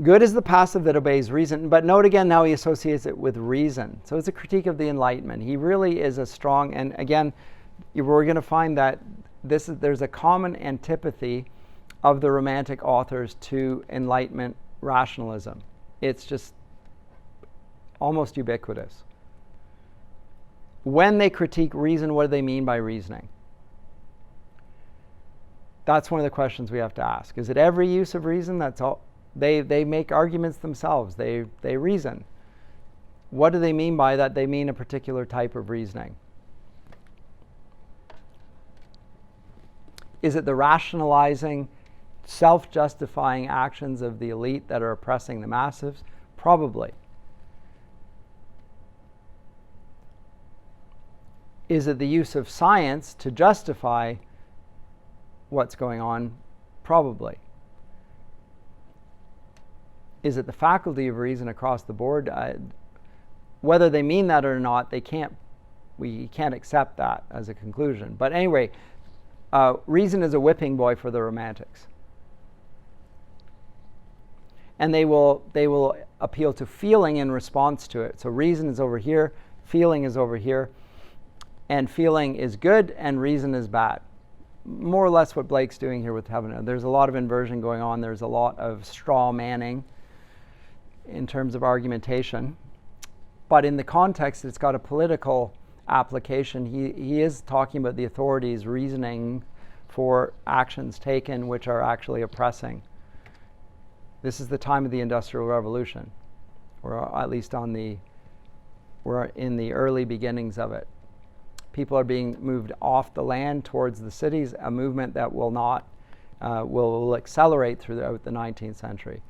Good is the passive that obeys reason, but note again now he associates it with reason. So it's a critique of the Enlightenment. He really is a strong, and again, we're going to find that there's a common antipathy of the Romantic authors to Enlightenment rationalism. It's just almost ubiquitous. When they critique reason, what do they mean by reasoning? That's one of the questions we have to ask. Is it every use of reason? That's all. They make arguments themselves. They reason. What do they mean by that? They mean a particular type of reasoning. Is it the rationalizing, self-justifying actions of the elite that are oppressing the masses? Probably. Is it the use of science to justify what's going on? Probably. Is it the faculty of reason across the board? Whether they mean that or not, we can't accept that as a conclusion. But anyway, reason is a whipping boy for the Romantics. And they will appeal to feeling in response to it. So reason is over here, feeling is over here, and feeling is good and reason is bad. More or less what Blake's doing here with heaven. There's a lot of inversion going on. There's a lot of straw manning in terms of argumentation. But in the context, it's got a political application. He is talking about the authorities reasoning for actions taken which are actually oppressing. This is the time of the Industrial Revolution, or at least we're in the early beginnings of it. People are being moved off the land towards the cities, a movement that will accelerate throughout the 19th century.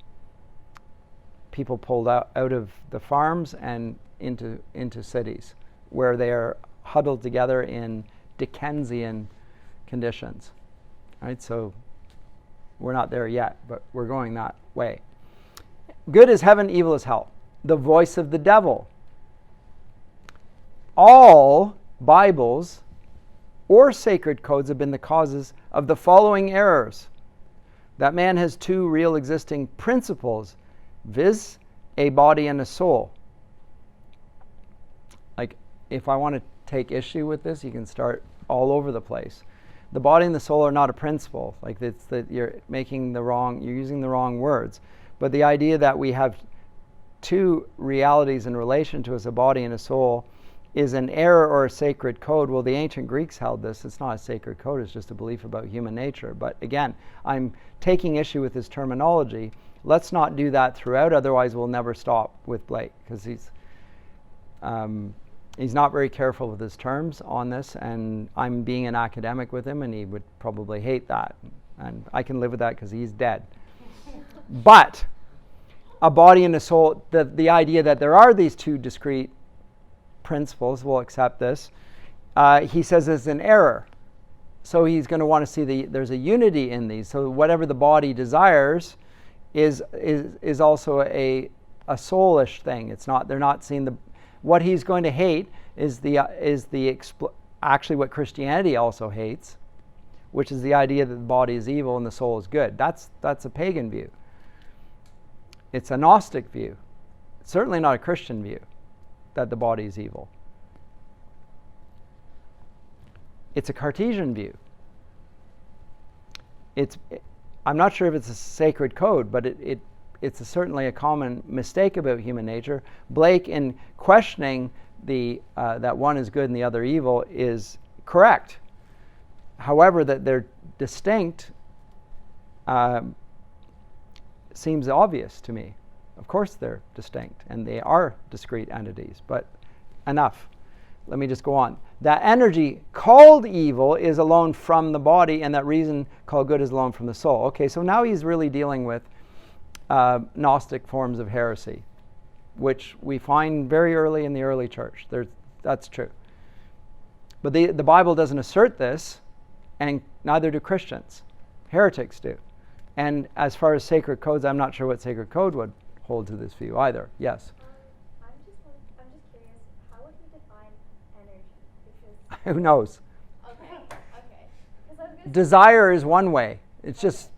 People pulled out of the farms and into cities, where they are huddled together in Dickensian conditions. Right? So we're not there yet, but we're going that way. Good is heaven, evil is hell. The voice of the devil. all Bibles or sacred codes have been the causes of the following errors. That man has two real existing principles, viz., a body and a soul. Like, if I want to take issue with this, you can start all over the place. The body and the soul are not a principle. Like, it's that you're using the wrong words. But the idea that we have two realities in relation to us, a body and a soul, is an error or a sacred code. Well, the ancient Greeks held this. It's not a sacred code, it's just a belief about human nature. But again, I'm taking issue with his terminology. Let's not do that throughout, otherwise we'll never stop with Blake, because he's not very careful with his terms on this, and I'm being an academic with him, and he would probably hate that. And I can live with that because he's dead. But a body and a soul, the idea that there are these two discrete principles, we'll accept this, he says is an error. So he's going to want to see there's a unity in these. So whatever the body desires is also a soulish thing. It's not, they're not seeing what he's going to hate is actually what Christianity also hates, which is the idea that the body is evil and the soul is good. That's a pagan view. It's a Gnostic view. It's certainly not a Christian view that the body is evil. It's a Cartesian view. I'm not sure if it's a sacred code, but it's certainly a common mistake about human nature. Blake, in questioning that one is good and the other evil, is correct. However, that they're distinct seems obvious to me. Of course they're distinct, and they are discrete entities, but enough. Let me just go on. That energy called evil is alone from the body, and that reason called good is alone from the soul. Okay, so now he's really dealing with Gnostic forms of heresy, which we find very early in the early church. That's true. But the Bible doesn't assert this, and neither do Christians. Heretics do. And as far as sacred codes, I'm not sure what sacred code would hold to this view either. Yes? I'm just curious, how would you define energy? Because Who knows? Okay. Desire is one way. It's just...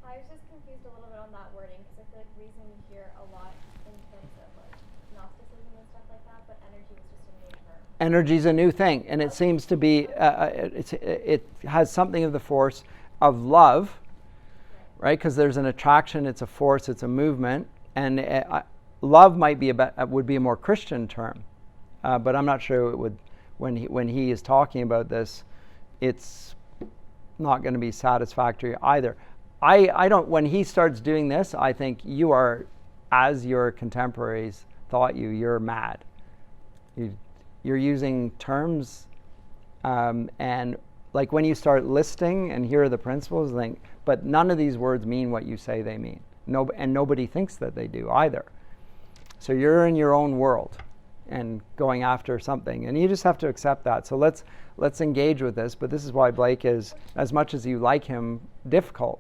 I was just confused a little bit on that wording, because I feel like reason we hear a lot in terms of like Gnosticism and stuff like that, but energy was just a new term. Energy is a new thing, and it seems to be, it has something of the force of love, right? Because there's an attraction, it's a force, it's a movement, and love might be would be a more Christian term, but I'm not sure it would. When he is talking about this, it's not going to be satisfactory either. I don't. When he starts doing this, I think you are, as your contemporaries thought you're mad. You're using terms, and like when you start listing and here are the principles, but none of these words mean what you say they mean. And nobody thinks that they do either. So you're in your own world and going after something, and you just have to accept that. So let's engage with this. But this is why Blake is, as much as you like him, difficult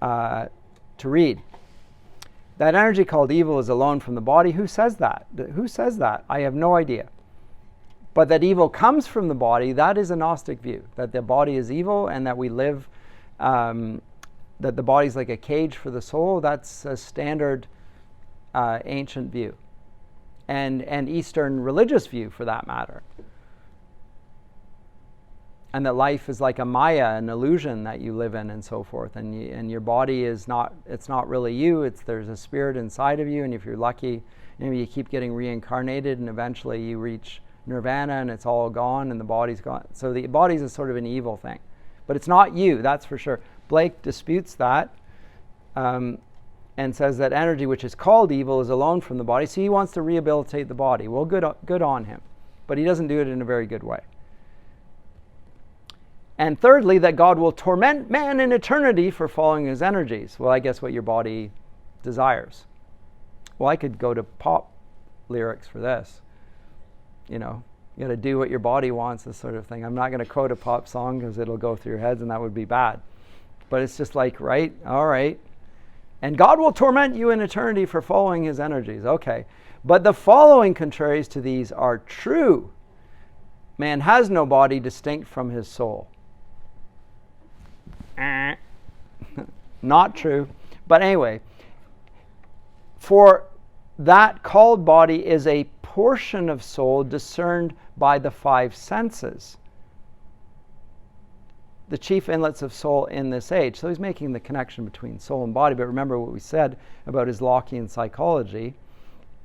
to read. That energy called evil is alone from the body. Who says that? Who says that? I have no idea. But that evil comes from the body, that is a Gnostic view. That the body is evil and that we live, that the body is like a cage for the soul, that's a standard ancient view. And Eastern religious view, for that matter. And that life is like a maya, an illusion that you live in and so forth. And your body is not, it's not really you, there's a spirit inside of you, and if you're lucky, you keep getting reincarnated and eventually you reach nirvana and it's all gone and the body's gone. So the body's is sort of an evil thing. But it's not you, that's for sure. Blake disputes that and says that energy which is called evil is alone from the body. So he wants to rehabilitate the body. Well, good on him. But he doesn't do it in a very good way. And thirdly, that God will torment man in eternity for following his energies. Well, I guess what your body desires. Well, I could go to pop lyrics for this. You got to do what your body wants, this sort of thing. I'm not going to quote a pop song because it'll go through your heads and that would be bad. But it's just like, right? All right. And God will torment you in eternity for following his energies. Okay. But the following contraries to these are true. Man has no body distinct from his soul. Not true. But anyway, for that called body is a portion of soul discerned by the five senses, the chief inlets of soul in this age. So he's making the connection between soul and body. But remember what we said about his Lockean psychology.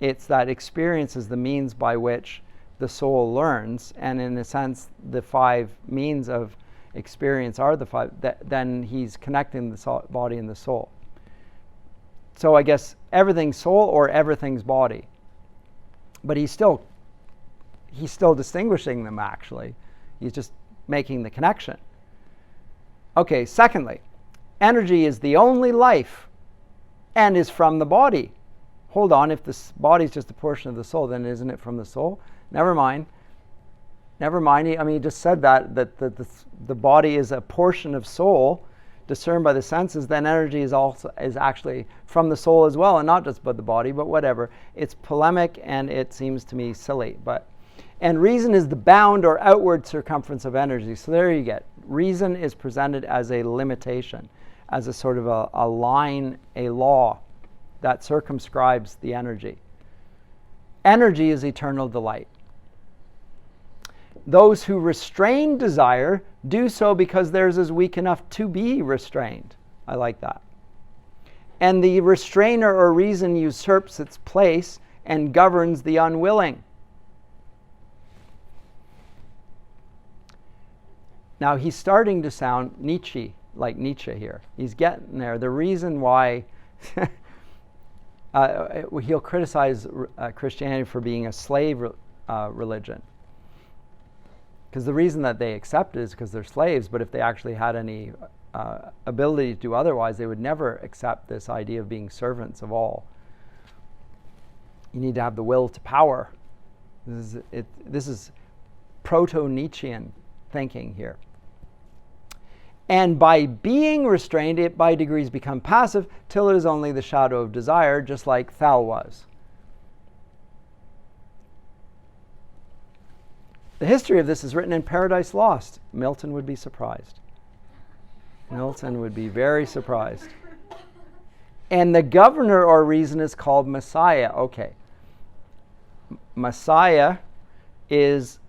It's that experience is the means by which the soul learns, and in a sense, the five means of experience are the five. Then he's connecting the body and the soul. So I guess everything's soul or everything's body. But he's still distinguishing them, actually. He's just making the connection. Okay, secondly, energy is the only life and is from the body. Hold on, if the body is just a portion of the soul, then isn't it from the soul? Never mind. I mean, he just said that the body is a portion of soul discerned by the senses. Then energy is actually from the soul as well, and not just by the body, but whatever. It's polemic, and it seems to me silly. And reason is the bound or outward circumference of energy. So there you get. Reason is presented as a limitation, as a sort of a line, a law that circumscribes the energy. Energy is eternal delight. Those who restrain desire do so because theirs is weak enough to be restrained. I like that. And the restrainer or reason usurps its place and governs the unwilling. Now he's starting to sound like Nietzsche here. He's getting there. The reason why he'll criticize Christianity for being a slave religion. Because the reason that they accept it is because they're slaves, but if they actually had any ability to do otherwise, they would never accept this idea of being servants of all. You need to have the will to power. This is proto-Nietzschean thinking here. And by being restrained, it by degrees becomes passive till it is only the shadow of desire, just like Thel was. The history of this is written in Paradise Lost. Milton would be surprised. Milton would be very surprised. And the governor or reason is called Messiah. Okay. Messiah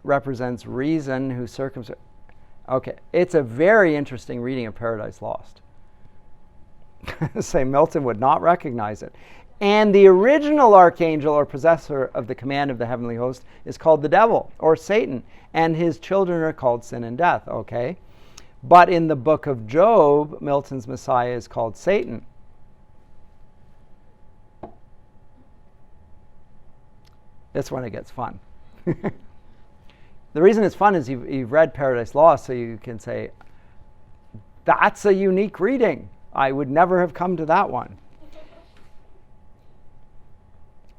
represents reason who circumcises. Okay. It's a very interesting reading of Paradise Lost. Say Milton would not recognize it. And the original archangel or possessor of the command of the heavenly host is called the devil or Satan, and his children are called sin and death, okay? But in the book of Job, Milton's Messiah is called Satan. That's when it gets fun. The reason it's fun is you've read Paradise Lost, so you can say, that's a unique reading. I would never have come to that one.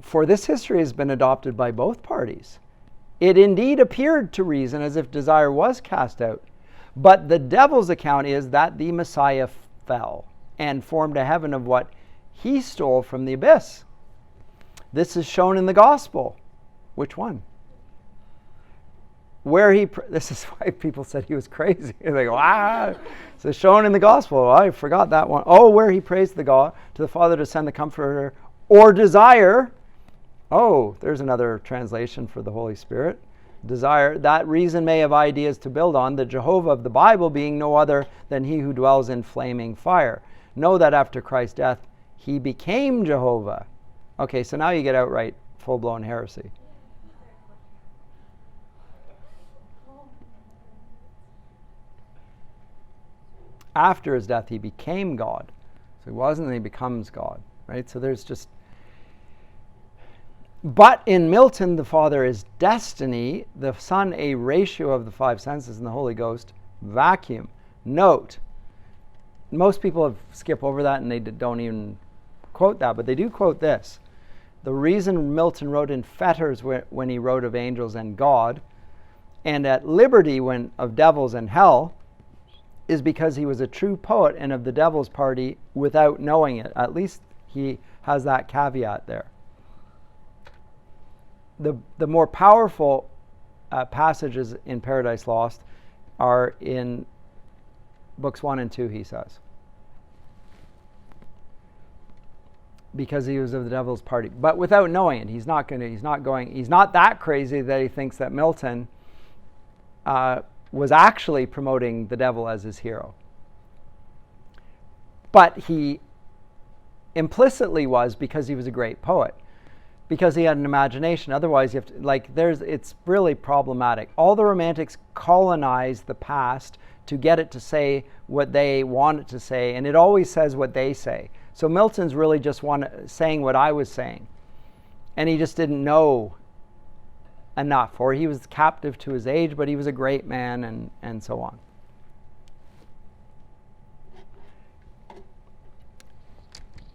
For this history has been adopted by both parties. It indeed appeared to reason as if desire was cast out. But the devil's account is that the Messiah fell and formed a heaven of what he stole from the abyss. This is shown in the gospel. Which one? This is why people said he was crazy. They go, So it's shown in the gospel. Oh, I forgot that one. Oh, where he prays to the Father to send the Comforter or desire. Oh, there's another translation for the Holy Spirit. Desire, that reason may have ideas to build on, the Jehovah of the Bible being no other than he who dwells in flaming fire. Know that after Christ's death, he became Jehovah. Okay, so now you get outright full-blown heresy. After his death, he became God. So he wasn't, and he becomes God, right? So there's just... But in Milton, the Father is destiny, the Son a ratio of the five senses, and the Holy Ghost vacuum. Note, most people have skipped over that and they don't even quote that, but they do quote this. The reason Milton wrote in fetters when he wrote of angels and God, and at liberty when of devils and hell, is because he was a true poet and of the devil's party without knowing it. At least he has that caveat there. the more powerful passages in Paradise Lost are in books 1 and 2, he says. Because he was of the devil's party. But without knowing it, he's not that crazy that he thinks that Milton was actually promoting the devil as his hero. But he implicitly was, because he was a great poet, because he had an imagination. Otherwise, you have to, it's really problematic. All the Romantics colonize the past to get it to say what they want it to say, and it always says what they say. So Milton's really just saying what I was saying, and he just didn't know enough, or he was captive to his age, but he was a great man, and so on.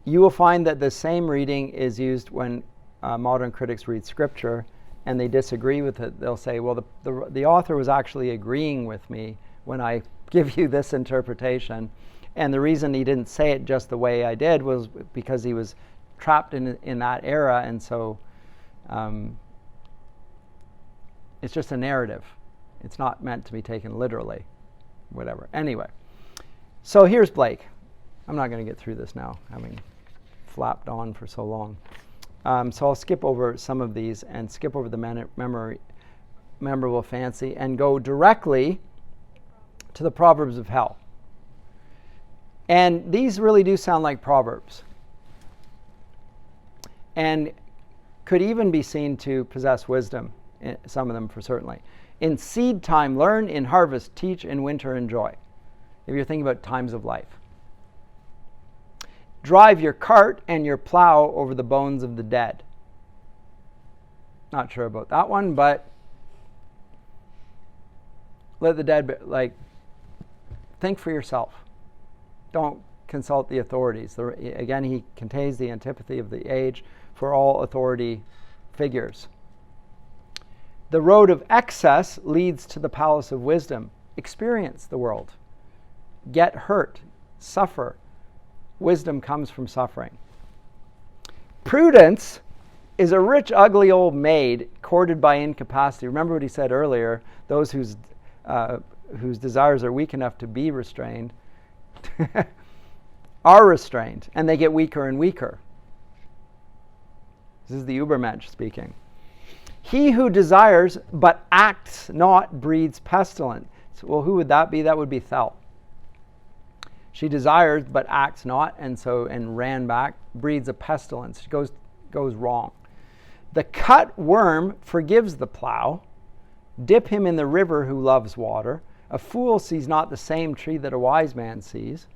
You will find that the same reading is used when modern critics read scripture and they disagree with it. They'll say, well, the author was actually agreeing with me when I give you this interpretation, and the reason he didn't say it just the way I did was because he was trapped in that era, and so it's just a narrative. It's not meant to be taken literally, whatever. Anyway, so here's Blake. I'm not going to get through this now, having flapped on for so long. So I'll skip over some of these and skip over the memorable fancy and go directly to the Proverbs of Hell. And these really do sound like Proverbs, and could even be seen to possess wisdom, some of them for certainly. In seed time, learn; in harvest, teach; in winter, enjoy. If you're thinking about times of life. Drive your cart and your plow over the bones of the dead. Not sure about that one, but let the dead think for yourself. Don't consult the authorities. Again, he contains the antipathy of the age for all authority figures. The road of excess leads to the palace of wisdom. Experience the world. Get hurt. Suffer. Wisdom comes from suffering. Prudence is a rich, ugly old maid courted by incapacity. Remember what he said earlier, those whose desires are weak enough to be restrained are restrained, and they get weaker and weaker. This is the Übermensch speaking. He who desires but acts not breeds pestilence. Well, who would that be? That would be Thel. She desires but acts not, and ran back, breeds a pestilence. It goes wrong. The cut worm forgives the plow. Dip him in the river who loves water. A fool sees not the same tree that a wise man sees.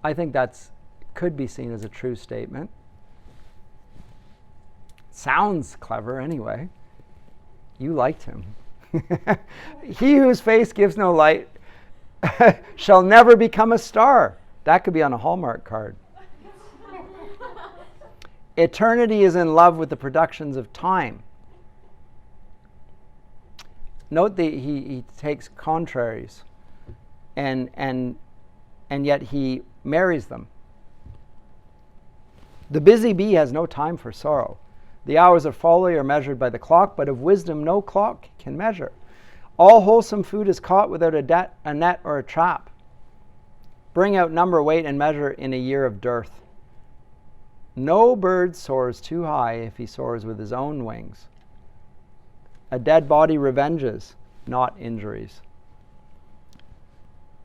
I think that's could be seen as a true statement. Sounds clever anyway. You liked him. He whose face gives no light shall never become a star. That could be on a Hallmark card. Eternity is in love with the productions of time. Note that he takes contraries, and yet he marries them. The busy bee has no time for sorrow. The hours of folly are measured by the clock, but of wisdom no clock can measure. All wholesome food is caught without a net or a trap. Bring out number, weight, and measure in a year of dearth. No bird soars too high if he soars with his own wings. A dead body revenges, not injuries.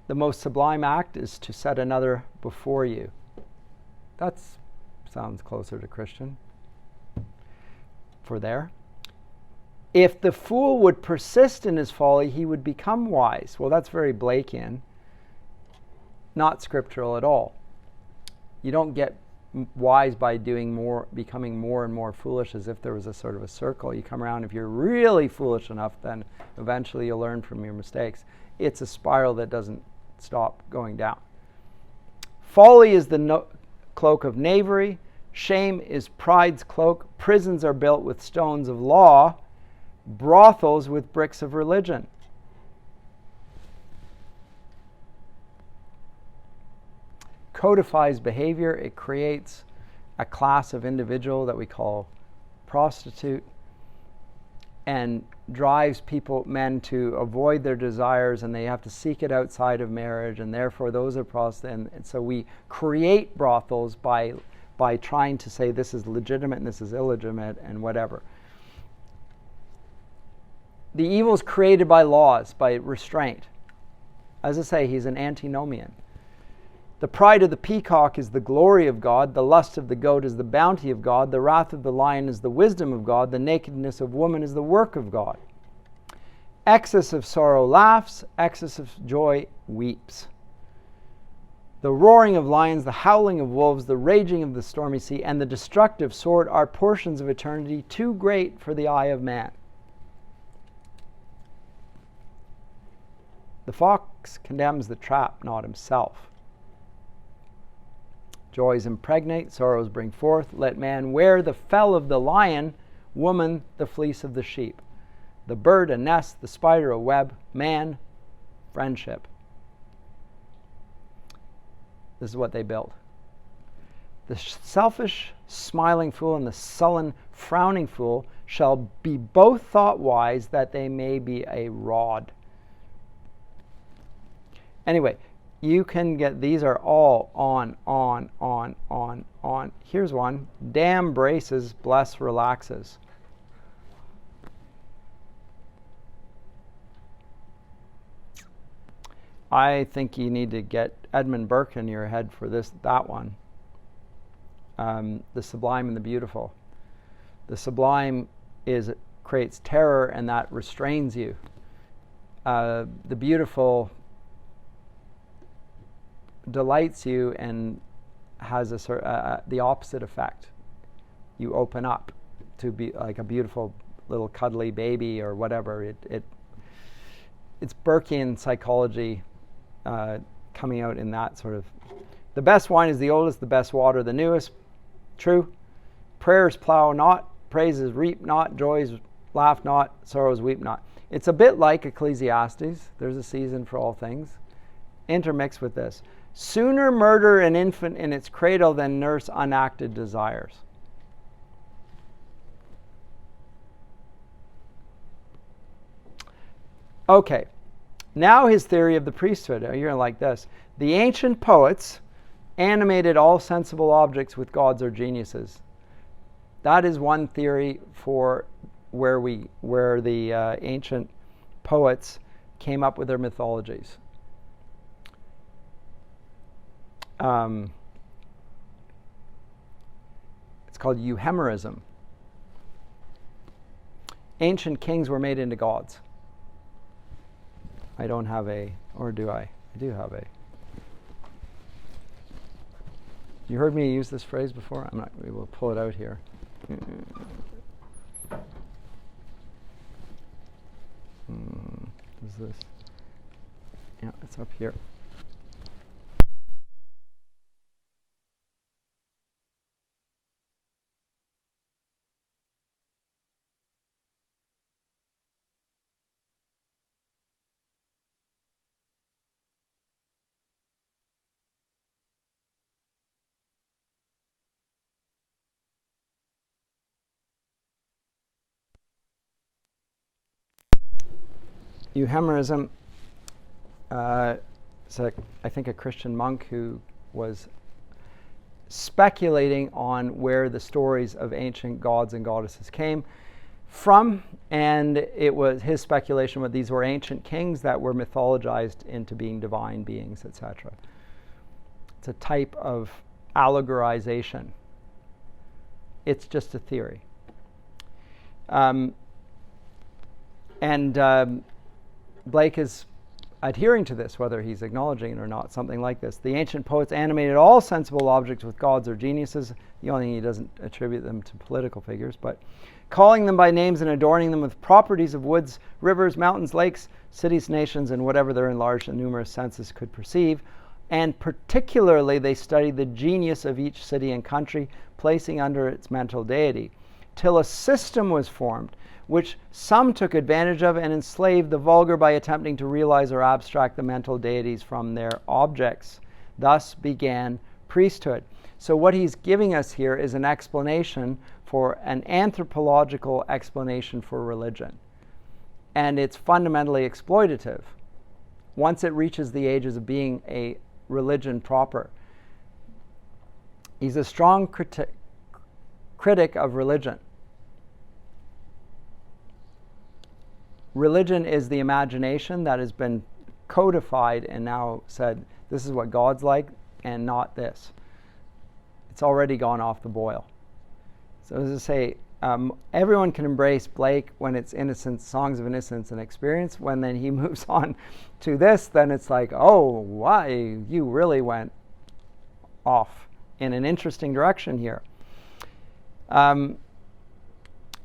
The most sublime act is to set another before you. That sounds closer to Christian. For there. If the fool would persist in his folly, he would become wise. Well, that's very Blakean. Not scriptural at all. You don't get wise by doing more, becoming more and more foolish, as if there was a sort of a circle. You come around, if you're really foolish enough, then eventually you'll learn from your mistakes. It's a spiral that doesn't stop going down. Folly is the cloak of knavery. Shame is pride's cloak. Prisons are built with stones of law. Brothels with bricks of religion. Codifies behavior. It creates a class of individual that we call prostitute, and drives men to avoid their desires, and they have to seek it outside of marriage, and therefore those are prostitutes. And so we create brothels by trying to say this is legitimate and this is illegitimate and whatever. The evil is created by laws, by restraint. As I say, he's an antinomian. The pride of the peacock is the glory of God. The lust of the goat is the bounty of God. The wrath of the lion is the wisdom of God. The nakedness of woman is the work of God. Excess of sorrow laughs. Excess of joy weeps. The roaring of lions, the howling of wolves, the raging of the stormy sea, and the destructive sword are portions of eternity too great for the eye of man. The fox condemns the trap, not himself. Joys impregnate, sorrows bring forth. Let man wear the fell of the lion, woman the fleece of the sheep. The bird a nest, the spider a web, man friendship. This is what they built. The selfish, smiling fool and the sullen, frowning fool shall be both thought wise, that they may be a rod. Anyway, you can get, these are all on. Here's one. Damn braces, bless relaxes. I think you need to get Edmund Burke in your head for that one. The sublime and the beautiful. The sublime creates terror, and that restrains you. The beautiful delights you and has the opposite effect. You open up to be like a beautiful little cuddly baby or whatever. It's Burkean psychology coming out in that sort of. The best wine is the oldest, the best water the newest. True. Prayers plow not, praises reap not, joys laugh not, sorrows weep not. It's a bit like Ecclesiastes. There's a season for all things. Intermixed with this. Sooner murder an infant in its cradle than nurse unacted desires. Okay, now his theory of the priesthood. You're going to like this. The ancient poets animated all sensible objects with gods or geniuses. That is one theory for where the ancient poets came up with their mythologies. It's called euhemerism. Ancient kings were made into gods. I don't have or do I? I do have You heard me use this phrase before? I'm not able to pull it out here. Is this? Yeah, it's up here. Euhemerism, it's I think a Christian monk who was speculating on where the stories of ancient gods and goddesses came from, and it was his speculation that these were ancient kings that were mythologized into being divine beings, etc. It's a type of allegorization. It's just a theory. Blake is adhering to this, whether he's acknowledging it or not, something like this. The ancient poets animated all sensible objects with gods or geniuses. The only thing he doesn't attribute them to political figures, but calling them by names and adorning them with properties of woods, rivers, mountains, lakes, cities, nations, and whatever their enlarged and numerous senses could perceive. And particularly they studied the genius of each city and country, placing under its mental deity, till a system was formed, which some took advantage of and enslaved the vulgar by attempting to realize or abstract the mental deities from their objects. Thus began priesthood. So what he's giving us here is an explanation for an anthropological explanation for religion. And it's fundamentally exploitative once it reaches the ages of being a religion proper. He's a strong critic of religion. Religion is the imagination that has been codified and now said, this is what God's like and not this. It's already gone off the boil. So as I say, everyone can embrace Blake when it's innocence, Songs of Innocence and Experience. When then he moves on to this, then it's like, oh, why? You really went off in an interesting direction here.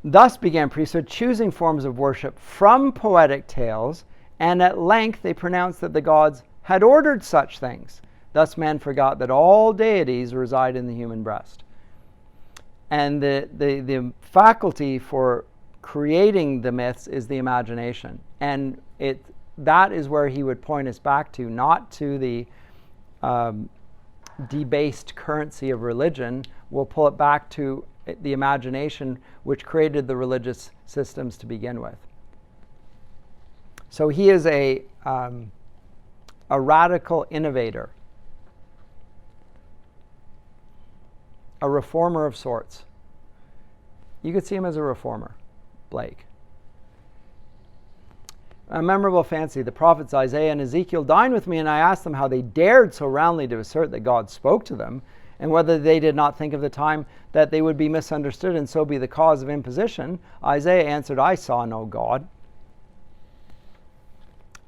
Thus began priesthood, choosing forms of worship from poetic tales, and at length they pronounced that the gods had ordered such things. Thus man forgot that all deities reside in the human breast. And the faculty for creating the myths is the imagination. And that is where he would point us back to, not to the debased currency of religion. We'll pull it back to the imagination which created the religious systems to begin with. So he is a radical innovator, a reformer of sorts. You could see him as a reformer, Blake. A memorable fancy, the prophets Isaiah and Ezekiel dined with me, and I asked them how they dared so roundly to assert that God spoke to them, and whether they did not think of the time that they would be misunderstood and so be the cause of imposition. Isaiah answered, I saw no God,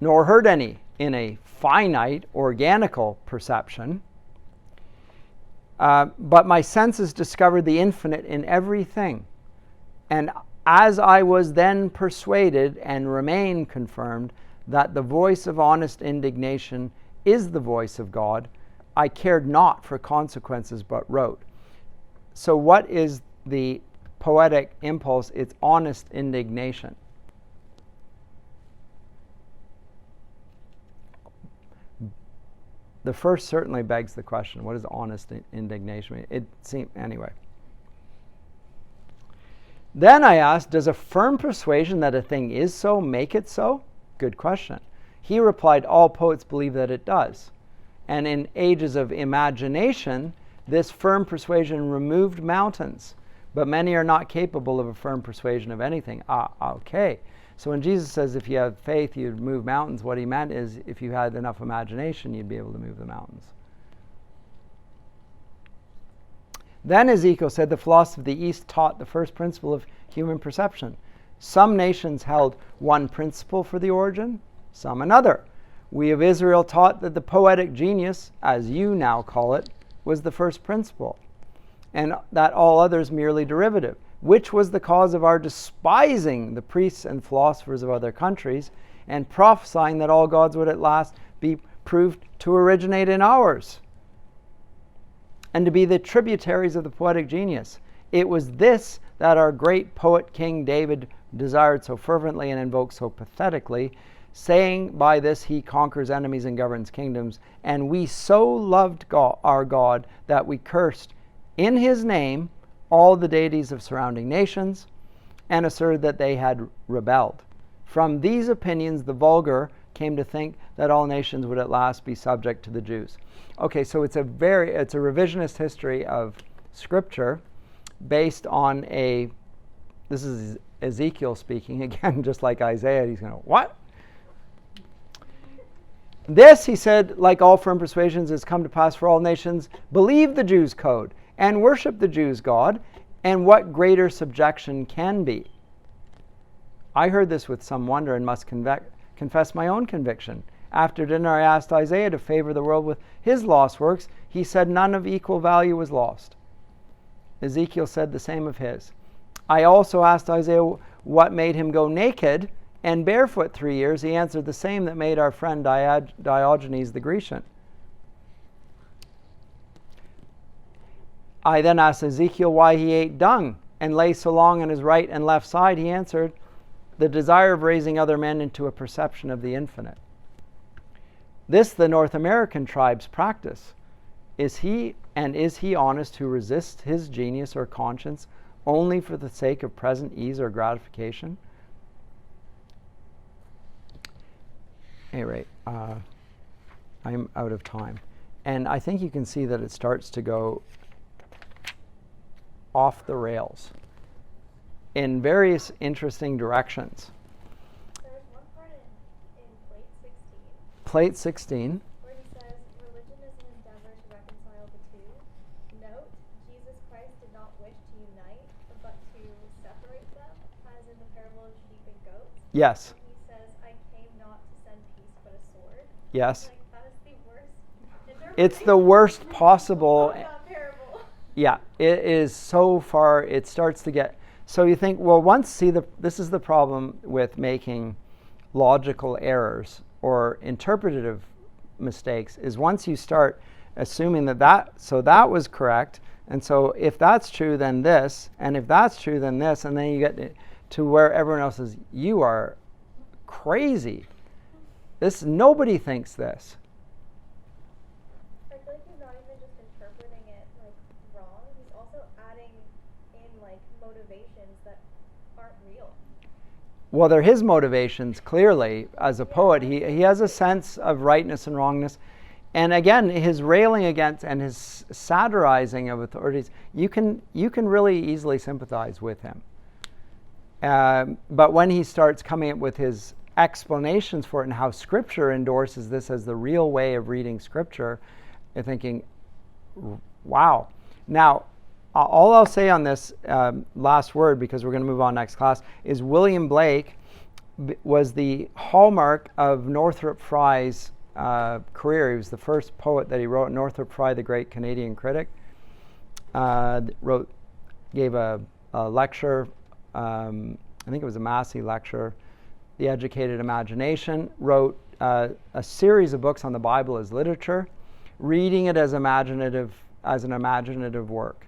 nor heard any in a finite, organical perception. But my senses discovered the infinite in everything. And as I was then persuaded and remain confirmed that the voice of honest indignation is the voice of God, I cared not for consequences but wrote. So what is the poetic impulse? It's honest indignation. The first certainly begs the question, what does honest indignation mean? It seems, anyway. Then I asked, does a firm persuasion that a thing is so make it so? Good question. He replied, all poets believe that it does. And in ages of imagination, this firm persuasion removed mountains. But many are not capable of a firm persuasion of anything. Okay. So when Jesus says if you have faith, you'd move mountains, what he meant is if you had enough imagination, you'd be able to move the mountains. Then Ezekiel said the philosophy of the East taught the first principle of human perception. Some nations held one principle for the origin, some another. We of Israel taught that the poetic genius, as you now call it, was the first principle, and that all others merely derivative, which was the cause of our despising the priests and philosophers of other countries, and prophesying that all gods would at last be proved to originate in ours, and to be the tributaries of the poetic genius. It was this that our great poet King David desired so fervently and invoked so pathetically, saying by this he conquers enemies and governs kingdoms. And we so loved our God that we cursed in his name all the deities of surrounding nations and asserted that they had rebelled. From these opinions the vulgar came to think that all nations would at last be subject to the Jews. Okay, so it's a revisionist history of Scripture based on this is Ezekiel speaking again, just like Isaiah. He's going, what? This, he said, like all firm persuasions, has come to pass for all nations. Believe the Jews' code and worship the Jews' God, and what greater subjection can be? I heard this with some wonder and must confess my own conviction. After dinner I asked Isaiah to favor the world with his lost works. He said none of equal value was lost. Ezekiel said the same of his. I also asked Isaiah what made him go naked and barefoot 3 years. He answered the same that made our friend Diogenes the Grecian. I then asked Ezekiel why he ate dung and lay so long on his right and left side. He answered, the desire of raising other men into a perception of the infinite. This the North American tribes practice. Is he honest who resists his genius or conscience only for the sake of present ease or gratification? Anyway, I'm out of time. And I think you can see that it starts to go off the rails in various interesting directions. There's one part in Plate plate 16 16. where he says, religion is an endeavor to reconcile the two. Note, Jesus Christ did not wish to unite, but to separate them, as in the parable of sheep and goats. Yes. And he says, I came not to send peace, but a sword. Yes. Like, that is the worst. It's the worst possible. That parable. Yeah, it is so far, it starts to get, so you think, well, this is the problem with making logical errors or interpretative mistakes, is once you start assuming that was correct, and so if that's true, then this, and if that's true, then this, and then you get to where everyone else says, you are crazy. Nobody thinks this. I feel like he's not even just interpreting it like wrong. He's also adding in like motivations that aren't real. Well, they're his motivations, clearly, as a poet. He has a sense of rightness and wrongness. And again, his railing against and his satirizing of authorities, you can really easily sympathize with him. But when he starts coming up with his explanations for it and how Scripture endorses this as the real way of reading Scripture, you're thinking, wow. Now, all I'll say on this last word, because we're going to move on next class, is William Blake was the hallmark of Northrop Frye's career. He was the first poet that he wrote. Northrop Frye, the great Canadian critic, gave a lecture, I think it was a Massey lecture, The Educated Imagination, wrote a series of books on the Bible as literature, reading it as an imaginative work.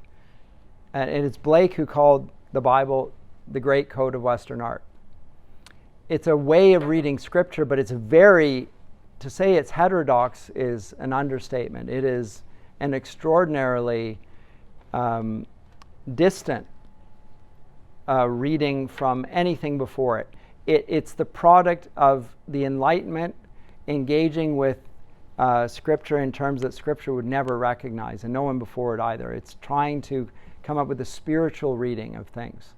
And it's Blake who called the Bible the great code of Western art. It's a way of reading Scripture, but it's to say it's heterodox is an understatement. It is an extraordinarily distant reading from anything before it. It's the product of the Enlightenment engaging with Scripture in terms that Scripture would never recognize, and no one before it either. It's trying to come up with a spiritual reading of things.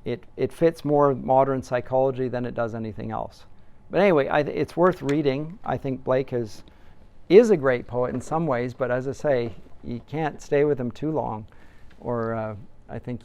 It fits more modern psychology than it does anything else. But anyway, it's worth reading. I think Blake is a great poet in some ways, but as I say, you can't stay with him too long, or I think